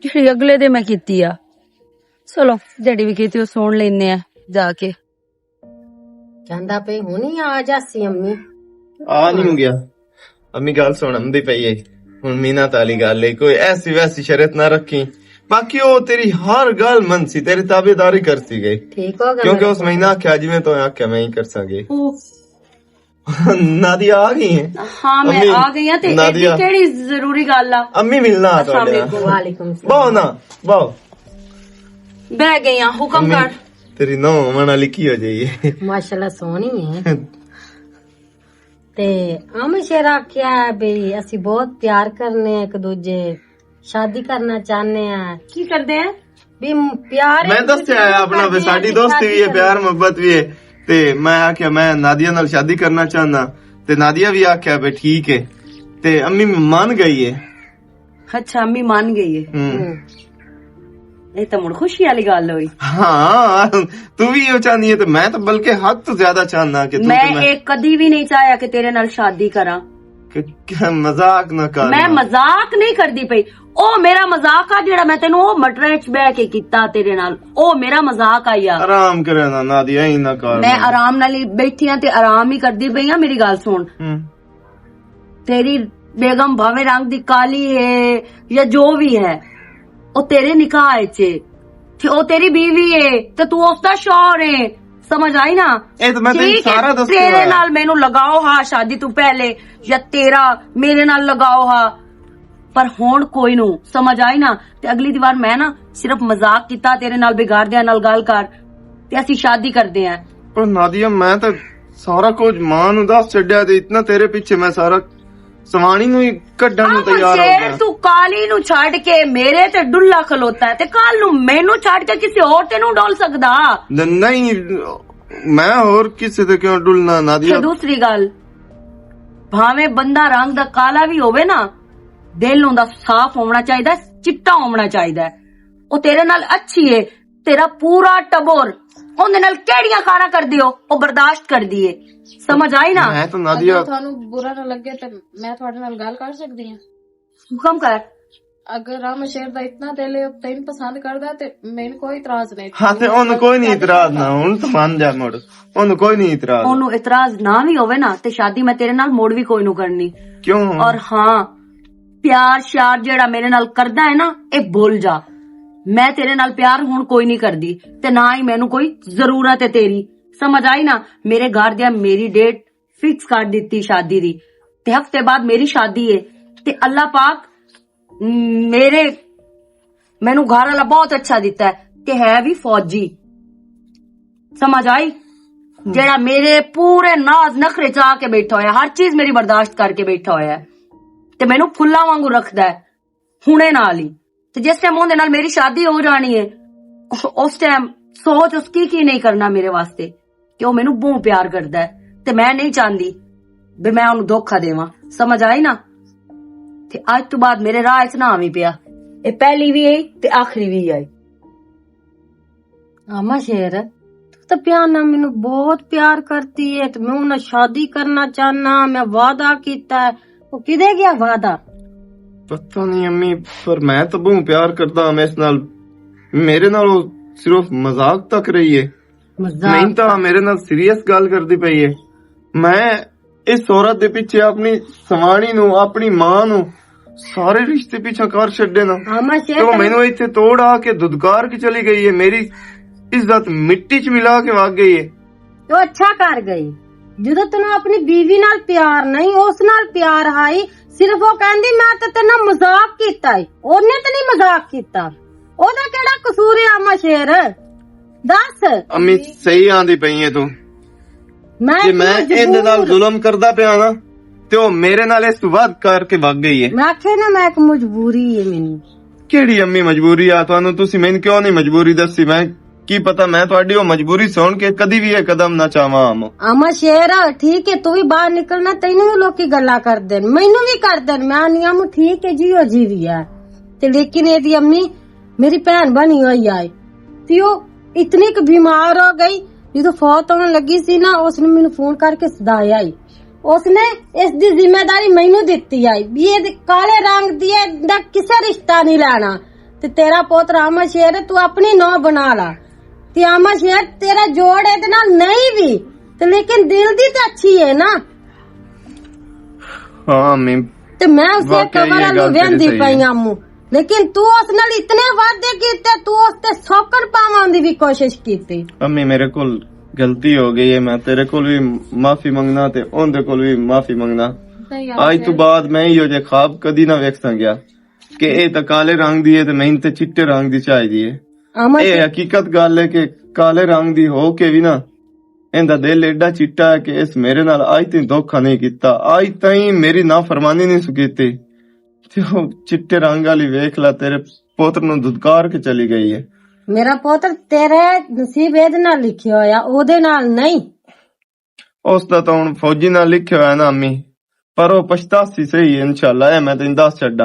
ਜਿਹੜੀ ਅਗਲੇ ਦੇ ਮੈਂ ਕੀਤੀ ਆ। ਚਲੋ ਜਿਹੜੀ ਵੀ ਕੀਤੀ ਉਹ ਸੁਣ ਲੈਨੇ ਆ ਜਾ ਕੇ। ਕਹਿੰਦਾ ਪਈ ਹੁਣੀ ਆ ਜਾਸੀ ਅੰਮੀ। ਆ ਨਹੀਂ ਹੋ ਗਿਆ ਅੰਮੀ, ਗੱਲ ਸੁਣਨ ਦੀ ਪਈ ਹੈ ਹੁਣ। ਮੀਨਾ ਤਾਲੀ ਗੱਲ ਹੈ, ਕੋਈ ਐਸੀ ਵੈਸੀ ਸ਼ਰਤ ਨਾ ਰੱਖੀ। बाकी वो तेरी हर गल मन सी, तेरी ताबेदारी करती गई। ठीक हो गया क्योंकि उस महीना आख्या जिवें तो आख्या मैं ही कर सके। ਨਾਦੀਆ ਆ ਗਈ ਹੈ? ਹਾਂ ਮੈਂ ਅੰਮੀ, ਆ ਗਈ ਆ ਤੇ ਇਹਦੀ ਨਾਦੀਆ। ਕਿਹੜੀ ਜ਼ਰੂਰੀ ਗੱਲ ਆ? ਅੰਮੀ ਮਿਲਣਾ ਆ ਤੁਹਾਡੇ ਨਾਲ। ਵਾਲੇਕੁਮ ਸਲਾਮ। ਬਹੁ ਨਾ ਬਹੁ ਬਹਿ ਗਈ ਆ, ਹੁਕਮ ਕਰ। ਤੇਰੀ ਨੌ ਮਣਾ ਲਿਖੀ ਹੋ ਜਾਈਏ। ਮਾਸ਼ਾਅੱਲਾ ਸੋਹਣੀ ਹੈ। ਤੇ ਹਮ ਸ਼ੇਰ ਆਖਿਆ ਵੀ ਅਸੀਂ ਬਹੁਤ ਪਿਆਰ ਕਰਨੇ ਆ ਇੱਕ ਦੂਜੇ, ਸ਼ਾਦੀ ਕਰਨਾ ਚਾਹਨੇ ਆ। ਕੀ ਕਰਦੇ ਆ? ਵੀ ਪਿਆਰ ਮੈਂ ਦੱਸਿਆ ਹੈ ਆਪਣਾ ਵੀ ਸਾਡੀ ਦੋਸਤੀ ਵੀ ਹੈ, ਪਿਆਰ ਮੁਹੱਬਤ ਵੀ ਹੈ। ਤੇ ਮੈਂ ਆਖਿਆ ਮੈਂ ਨਾਦੀਆ ਨਾਲ ਸ਼ਾਦੀ ਕਰਨਾ ਚਾਹੁੰਦਾ ਤੇ ਨਾਦੀਆ ਵੀ ਆਖਿਆ ਵੀ ਠੀਕ ਹੈ ਤੇ ਅੰਮੀ ਮੰਨ ਗਈ ਹੈ। ਅੱਛਾ ਅੰਮੀ ਮੰਨ ਗਈ ਹੈ। ਇਹ ਤਾਂ ਮੁੜ ਖੁਸ਼ੀ ਵਾਲੀ ਗੱਲ ਹੋਈ। ਹਾਂ ਤੂੰ ਵੀ ਇਹ ਚਾਹਨੀ ਹੈ ਤੇ ਮੈਂ ਤਾਂ ਬਲਕਿ ਹੱਦ ਤੋਂ ਜ਼ਿਆਦਾ ਚਾਹਨਾ ਕਿ ਤੂੰ ਮੈਂ ਇਹ ਕਦੀ ਵੀ ਨਹੀਂ ਚਾਹਿਆ ਕਿ ਤੇਰੇ ਨਾਲ ਸ਼ਾਦੀ ਕਰਾਂ। ਮਜ਼ਾਕ ਨਾ ਕਰ। ਮੈਂ ਮਜ਼ਾਕ ਨਹੀਂ ਕਰਦੀ ਪਈ, ਉਹ ਮੇਰਾ ਮਜ਼ਾਕ ਆ ਜਿਹੜਾ ਮੈਂ ਤੈਨੂੰ ਉਹ ਮਟਰ ਚ ਬਹਿ ਕੇ ਕੀਤਾ ਤੇਰੇ ਨਾਲ, ਉਹ ਮੇਰਾ ਮਜ਼ਾਕ ਆ ਯਾਰ। ਆਰਾਮ ਕਰੇ ਨਾ ਨਾਦੀਆ, ਹੀ ਨਾ ਕਰ। ਮੈਂ ਆਰਾਮ ਨਾਲ ਹੀ ਬੈਠੀ ਆ ਤੇ ਆਰਾਮ ਹੀ ਕਰਦੀ ਪਈ ਆ। ਮੇਰੀ ਗੱਲ ਸੁਣ, ਤੇਰੀ ਬੇਗਮ ਭਾਵੇਂ ਰੰਗ ਦੀ ਕਾਲੀ ਹੈ ਜਾਂ ਜੋ ਵੀ ਹੈ, ਉਹ ਤੇਰੇ ਨਿਕਾਹ ਚ ਤੇ ਉਹ ਤੇਰੀ ਬੀਵੀ ਹੈ ਤੇ ਤੂੰ ਉਸ ਦਾ ਸ਼ੌਹਰ ਹੈ। ਸਮਝ ਆਈ ਨਾ? ਇਹ ਤਾਂ ਮੈਂ ਤੈਨੂੰ ਠੀਕ ਹੈ, ਸਾਰਾ ਦੱਸਿਆ ਤੇਰੇ ਹੋਇਆ। ਨਾਲ ਮੈਨੂੰ ਲਗਾਓ ਹਾਂ ਸ਼ਾਦੀ ਤੋਂ ਪਹਿਲੇ, ਜਾਂ ਤੇਰਾ ਮੇਰੇ ਨਾਲ ਲਗਾਓ ਹਾਂ, ਪਰ ਹੁਣ ਕੋਈ ਨੂੰ। ਸਮਝ ਆਈ ਨਾ? ਤੇ ਅਗਲੀ ਦੀ ਵਾਰ ਮੈਂ ਨਾ ਸਿਰਫ ਮਜ਼ਾਕ ਕੀਤਾ ਤੇਰੇ ਨਾਲ, ਬਿਗਾੜਦਿਆਂ ਨਾਲ ਗੱਲ ਕਰ ਤੇ ਅਸੀਂ ਸ਼ਾਦੀ ਕਰਦੇ ਆਂ। ਪਰ ਨਾਦੀਆ ਮੈਂ ਤਾਂ ਸਾਰਾ ਕੁਝ ਮਾਂ ਨੂੰ ਦੱਸ ਛੱਡਿਆ ਤੇ ਇਤਨਾ ਤੇਰੇ ਪਿੱਛੇ ਮੈਂ ਸਾਰਾ ਸਵਾਣੀ ਨੂੰ ਹੀ ਕੱਢਣ ਨੂੰ ਤਿਆਰ ਹੋ ਗਿਆ। ਤੂੰ ਕਾਲੀ ਨੂੰ ਛੱਡ ਕੇ ਮੇਰੇ ਤੇ ਡੁੱਲਾ ਖਲੋਤਾ ਹੈ ਤੇ ਕੱਲ ਨੂੰ ਮੈਨੂੰ ਛੱਡ ਕੇ ਕਿਸੇ ਹੋਰ ਤੇ ਨੂੰ ਡੋਲ ਸਕਦਾ? ਨਹੀਂ ਮੈਂ ਹੋਰ ਕਿਸੇ ਤੇ ਕਿਉਂ ਡੁੱਲਣਾ ਨਾਦੀਆ? ਤੇ ਦੂਸਰੀ ਗੱਲ, ਭਾਵੇਂ ਬੰਦਾ ਰੰਗ ਦਾ ਕਾਲਾ ਵੀ ਹੋਵੇ ਨਾ, ਦਿਲ ਉਹਦਾ ਸਾਫ਼ ਹੋਣਾ ਚਾਹੀਦਾ, ਚਿੱਟਾ ਹੋਣਾ ਚਾਹੀਦਾ। ਉਹ ਤੇਰੇ ਨਾਲ ਅੱਛੀ ਏ, ਤੇਰਾ ਪੂਰਾ ਟਬੋਰ ਉਹਦੇ ਨਾਲ ਕਿਹੜੀਆਂ ਕਾਰਾਂ ਕਰਦੀ ਹੋ ਉਹ ਬਰਦਾਸ਼ਤ ਕਰਦੀ ਏ। ਸਮਝ ਆਈ ਨਾ? ਮੈਂ ਤਾਂ ਨਾਦੀਆ ਤੁਹਾਨੂੰ ਬੁਰਾ ਨਾ ਲੱਗੇ ਤੇ ਮੈਂ ਤੁਹਾਡੇ ਨਾਲ ਗੱਲ ਕਰ ਸਕਦੀ ਹਾਂ? ਹੁਕਮ ਕਰ। ਅਗਰ ਰਾਮ ਸ਼ੇਰ ਦਾ ਇਤਨਾ ਦਿਲ ਹੈ, ਤੈਨੂੰ ਪਸੰਦ ਕਰਦਾ ਤੇ ਮੈਨੂੰ ਕੋਈ ਇਤਰਾਜ਼ ਨਹੀਂ। ਹਾਂ ਤੇ ਉਹਨੂੰ ਕੋਈ ਨਹੀਂ ਇਤਰਾਜ਼ ਨਾ, ਹੁਣ ਤਾਂ ਮੰਨ ਜਾ ਮੁੜ, ਉਹਨੂੰ ਕੋਈ ਨਹੀਂ ਇਤਰਾਜ਼। ਉਹਨੂੰ ਇਤਰਾਜ਼ ਨਾ ਵੀ ਹੋਵੇ ਨਾ ਤੇ ਸ਼ਾਦੀ ਮੈਂ ਤੇਰੇ ਨਾਲ ਮੋੜ ਵੀ ਕੋਈ ਨੂੰ ਕਰਨੀ। ਕਿਉਂ? ਔਰ ਹਾਂ, ਪਿਆਰ ਸ਼ਿਆਰ ਜਿਹੜਾ ਮੇਰੇ ਨਾਲ ਕਰਦਾ ਹੈ ਨਾ, ਇਹ ਭੁੱਲ ਜਾ। ਮੈਂ ਤੇਰੇ ਨਾਲ ਪਿਆਰ ਹੁਣ ਕੋਈ ਨਹੀਂ ਕਰਦੀ ਤੇ ਨਾ ਹੀ ਮੈਨੂੰ ਕੋਈ ਜ਼ਰੂਰਤ ਹੈ ਤੇਰੀ। ਸਮਝ ਆਈ ਨਾ? ਮੇਰੇ ਘਰ ਦਿਆਂ ਮੇਰੀ ਡੇਟ ਫਿਕਸ ਕਰ ਦਿੱਤੀ ਸ਼ਾਦੀ ਦੀ ਤੇ ਹਫਤੇ ਬਾਅਦ ਮੇਰੀ ਸ਼ਾਦੀ ਹੈ ਤੇ ਅੱਲਾਹ ਪਾਕ ਮੈਨੂੰ ਘਰ ਵਾਲਾ ਬਹੁਤ ਅੱਛਾ ਦਿੱਤਾ ਹੈ ਤੇ ਹੈ ਵੀ ਫੌਜੀ। ਸਮਝ ਆਈ? ਜਿਹੜਾ ਮੇਰੇ ਪੂਰੇ ਨਾਜ਼ ਨਖਰੇ ਚ ਆ ਕੇ ਬੈਠਾ ਹੋਇਆ, ਹਰ ਚੀਜ਼ ਮੇਰੀ ਬਰਦਾਸ਼ਤ ਕਰਕੇ ਬੈਠਾ ਹੋਇਆ ਤੇ ਮੈਨੂੰ ਫੁੱਲਾਂ ਵਾਂਗੂ ਰੱਖਦਾ ਹੈ ਹੁਣੇ ਨਾਲ ਹੀ। ਤੇ ਜਿਸ ਟਾਈਮ ਉਹਦੇ ਨਾਲ ਮੇਰੀ ਸ਼ਾਦੀ ਹੋ ਜਾਣੀ ਹੈ, ਉਸ ਟਾਈਮ ਸੋਚ ਉਸ ਕੀ ਨਹੀਂ ਕਰਨਾ ਮੇਰੇ ਵਾਸਤੇ, ਕਿ ਉਹ ਮੈਨੂੰ ਬਹੁਤ ਪਿਆਰ ਕਰਦਾ ਹੈ ਤੇ ਮੈਂ ਨਹੀਂ ਚਾਹੁੰਦੀ ਵੀ ਮੈਂ ਉਹਨੂੰ ਧੋਖਾ ਦੇਵਾਂ। ਸਮਝ ਆਈ ਨਾ? ਤੇ ਅੱਜ ਤੋਂ ਬਾਅਦ ਮੇਰੇ ਰਾਹ ਚ ਨਾ ਆਵੀਂ ਪਿਆ। ਇਹ ਪਹਿਲੀ ਵੀ ਆਈ ਤੇ ਆਖਰੀ ਵੀ ਆਈ। ਆਮਾ ਸ਼ੇਰ, ਤੂੰ ਤਾਂ ਪਿਆਰ ਨਾਲ ਮੈਨੂੰ ਬਹੁਤ ਪਿਆਰ ਕਰਤੀ ਹੈ ਤੇ ਮੈਂ ਉਹਨਾਂ ਸ਼ਾਦੀ ਕਰਨਾ ਚਾਹਨਾ, ਮੈਂ ਵਾਅਦਾ ਕੀਤਾ ਹੈ। ਉਹ ਕਿਦੇ ਗਿਆ ਵਾਅਦਾ? ਪਤਾ ਨਹੀਂ ਅੰਮੀ, ਪਰ ਮੈਂ ਤਾਂ ਬਹੁਤ ਪਿਆਰ ਕਰਦਾ ਹਾਂ ਇਸ ਨਾਲ। ਮੇਰੇ ਨਾਲ ਉਹ ਸਿਰਫ ਮਜ਼ਾਕ ਤੱਕ ਰਹੀ ਹੈ, ਨਹੀਂ ਤਾਂ ਮੇਰੇ ਨਾਲ ਸੀਰੀਅਸ ਗੱਲ ਕਰਦੀ ਪਈ ਹੈ। ਮੈਂ ਇਸ ਔਰਤ ਦੇ ਪਿੱਛੇ ਆਪਣੀ ਸਵਾਣੀ ਨੂੰ, ਆਪਣੀ ਮਾਂ ਨੂੰ, ਸਾਰੇ ਰਿਸ਼ਤੇ ਪਿੱਛੇ ਕਰ ਛੱਡੇ ਨਾ। ਆਮਾ ਤੇ ਸ਼ੇਰ, ਉਹ ਮੈਨੂੰ ਇੱਥੇ ਤੋੜ ਆ ਕੇ ਦੁਦਕਾਰ ਕੇ ਚਲੀ ਗਈ ਹੈ, ਮੇਰੀ ਇੱਜ਼ਤ ਮਿੱਟੀ ਚ ਮਿਲਾ ਕੇ ਵਗ ਗਈ ਹੈ। ਉਹ ਅੱਛਾ ਕਰ ਗਈ। ਜਦੋਂ ਤੈਨੂੰ ਆਪਣੀ ਬੀਵੀ ਨਾਲ ਪਿਆਰ ਨਹੀਂ, ਉਸ ਨਾਲ ਪਿਆਰ ਆਈ, ਸਿਰਫ ਉਹ ਕਹਿੰਦੀ ਮੈਂ ਤਾਂ ਤੇਰੇ ਨਾਲ ਮਜ਼ਾਕ ਕੀਤਾ ਏ। ਉਹਨੇ ਤਾਂ ਨਹੀਂ ਮਜ਼ਾਕ ਕੀਤਾ, ਉਹਦਾ ਕਿਹੜਾ ਕਸੂਰ ਹੈ? ਆਮਾ ਸ਼ੇਰ ਦੱਸ। ਅੰਮੀ ਸਹੀ ਆਂਦੀ ਪਈ ਹੈ ਤੂੰ। ਜੇ ਮੈਂ ਇਹਦੇ ਨਾਲ ਜ਼ੁਲਮ ਕਰਦਾ ਪਿਆ ਨਾ ਤੇ ਉਹ ਮੇਰੇ ਨਾਲ ਇਸ ਵੱਧ ਕਰਕੇ ਵਗ ਗਈ ਹੈ। ਮੈਂ ਆਖੇ ਨਾ, ਮੈਂ ਇੱਕ ਮਜਬੂਰੀ ਹੈ ਮੈਨੂੰ। ਕਿਹੜੀ ਅੰਮੀ ਮਜਬੂਰੀ ਆ ਤੁਹਾਨੂੰ? ਤੁਸੀਂ ਮੈਨੂੰ ਕਿਉਂ ਨਹੀਂ ਮਜਬੂਰੀ ਦੱਸੀ? ਮੈਂ ਕੀ ਪਤਾ ਮੈਂ ਤੁਹਾਡੀ ਉਹ ਮਜਬੂਰੀ ਸੁਣ ਕੇ ਕਦੀ ਵੀ ਇਹ ਕਦਮ ਨਾ ਚਾਹਾਂ। ਆਮਾ ਸ਼ੇਰ ਠੀਕ ਹੈ, ਤੂੰ ਵੀ ਬਾਹਰ ਨਿਕਲਣਾ, ਤੈਨੂੰ ਵੀ ਲੋਕੀ ਗੱਲਾਂ ਕਰਦੇ ਨੇ, ਮੈਨੂੰ ਵੀ ਕਰਦੇ ਨੇ। ਮੈਂ ਨਿਆਮ ਠੀਕ ਹੈ ਜੀ, ਉਹ ਜੀ ਵੀ ਹੈ ਤੇ ਲੇਕਿਨ ਇਹਦੀ ਅੰਮੀ ਮੇਰੀ ਭੈਣ ਬਣੀ ਹੋਈ ਆਏ ਤੇ ਉਹ ਇਤਨੀ ਕੁ ਬਿਮਾਰ ਹੋ ਗਈ, ਜਦੋਂ ਫੌਤ ਹੋਣ ਲੱਗੀ ਸੀ ਨਾ, ਉਸਨੇ ਮੈਨੂੰ ਫੋਨ ਕਰਕੇ ਸਦਾਇਆ ਹੀ। ਉਸਨੇ ਇਸ ਦੀ ਜ਼ਿੰਮੇਵਾਰੀ ਮੈਨੂੰ ਦਿੱਤੀ ਆਈ ਵੀ ਇਹ ਕਾਲੇ ਰੰਗ ਦੀ ਦਾ ਕਿਸੇ ਰਿਸ਼ਤਾ ਨਹੀਂ ਲੈਣਾ ਤੇ ਤੇਰਾ ਪੁੱਤਰ ਆਮਾ ਸ਼ੇਰ ਤੂੰ ਆਪਣੀ ਨੌ ਬਣਾ ਲਾ। ਤੇ ਆਮਾ ਸ਼ੇਰ ਤੇਰਾ ਜੋੜ ਇਹਦੇ ਨਾਲ ਨਹੀਂ ਵੀ ਤੇ ਲੇਕਿਨ ਦਿਲ ਦੀ ਤਾਂ ਅੱਛੀ ਹੈ ਨਾ। ਹਾਂ ਮੈਂ ਤੇ ਮੈਂ ਉਸੇ ਕਬਰਾਂ ਨੂੰ ਵੇਂਦੀ ਪਈ ਆਮੂ, ਲੇਕਿਨ ਤੂੰ ਉਸ ਨਾਲ ਇਤਨੇ ਵਾਅਦੇ ਕੀਤੇ, ਤੂੰ ਉਸ ਤੇ ਸੌਕਣ ਪਾਉਣ ਦੀ ਵੀ ਕੋਸ਼ਿਸ਼ ਕੀਤੀ। ਅੰਮੀ ਮੇਰੇ ਕੋਲ ਗਲਤੀ ਹੋ ਗਈ ਹੈ, ਮੈਂ ਤੇਰੇ ਕੋਲ ਵੀ ਮਾਫੀ ਮੰਗਣਾ ਤੇ ਉਹਦੇ ਕੋਲ ਵੀ ਮਾਫੀ ਮੰਗਣਾ। ਅੱਜ ਤੋਂ ਬਾਅਦ ਮੈਂ ਇਹੋ ਜਿਹੇ ਖਾਬ ਕਦੀ ਨਾ ਵੇਖ ਸਕਿਆ ਕਿ ਇਹ ਤਾਂ ਕਾਲੇ ਰੰਗ ਦੀ ਹੈ ਤੇ ਮੈਨੂੰ ਤੇ ਚਿੱਟੇ ਰੰਗ ਦੀ ਚਾਹੀਦੀ ਹੈ। ਇਹ ਹਕੀਕਤ ਗੱਲ ਹੈ ਕਿ ਕਾਲੇ ਰੰਗ ਦੀ ਹੋ ਕੇ ਵੀ ਨਾ ਇਹਦਾ ਦਿਲ ਏਡਾ ਚਿੱਟਾ ਹੈ ਕਿ ਇਸ ਮੇਰੇ ਨਾਲ ਅੱਜ ਤਾਈਂ ਧੋਖਾ ਨਹੀਂ ਕੀਤਾ, ਅੱਜ ਤਾਈਂ ਮੇਰੀ ਨਾਫਰਮਾਨੀ ਨਹੀਂ ਕੀਤੀ ਤੇ ਉਹ ਚਿੱਟੇ ਰੰਗ ਵਾਲੀ ਵੇਖ ਲੈ ਤੇਰੇ ਪੁੱਤਰ ਨੂੰ ਦੁਦਕਾਰ ਕੇ ਚਲੀ ਗਈ ਹੈ। ਮੇਰਾ ਪੁੱਤਰ ਤੇਰੇ ਨਸੀਬ ਇਹਦੇ ਨਾਲ ਲਿਖਿਆ ਹੋਇਆ, ਉਹਦੇ ਨਾਲ ਨਹੀਂ। ਉਸ ਦਾ ਤਾਂ ਹੁਣ ਫੌਜੀ ਨਾਲ ਲਿਖਿਆ ਹੋਇਆ ਨਾ ਅੰਮੀ, ਪਰ ਉਹ ਪਛਤਾਸੀ ਸਹੀ ਇਨਸ਼ਾਅੱਲਾ, ਇਹ ਮੈਂ ਤੈਨੂੰ ਦੱਸ ਛੱਡਾਂ।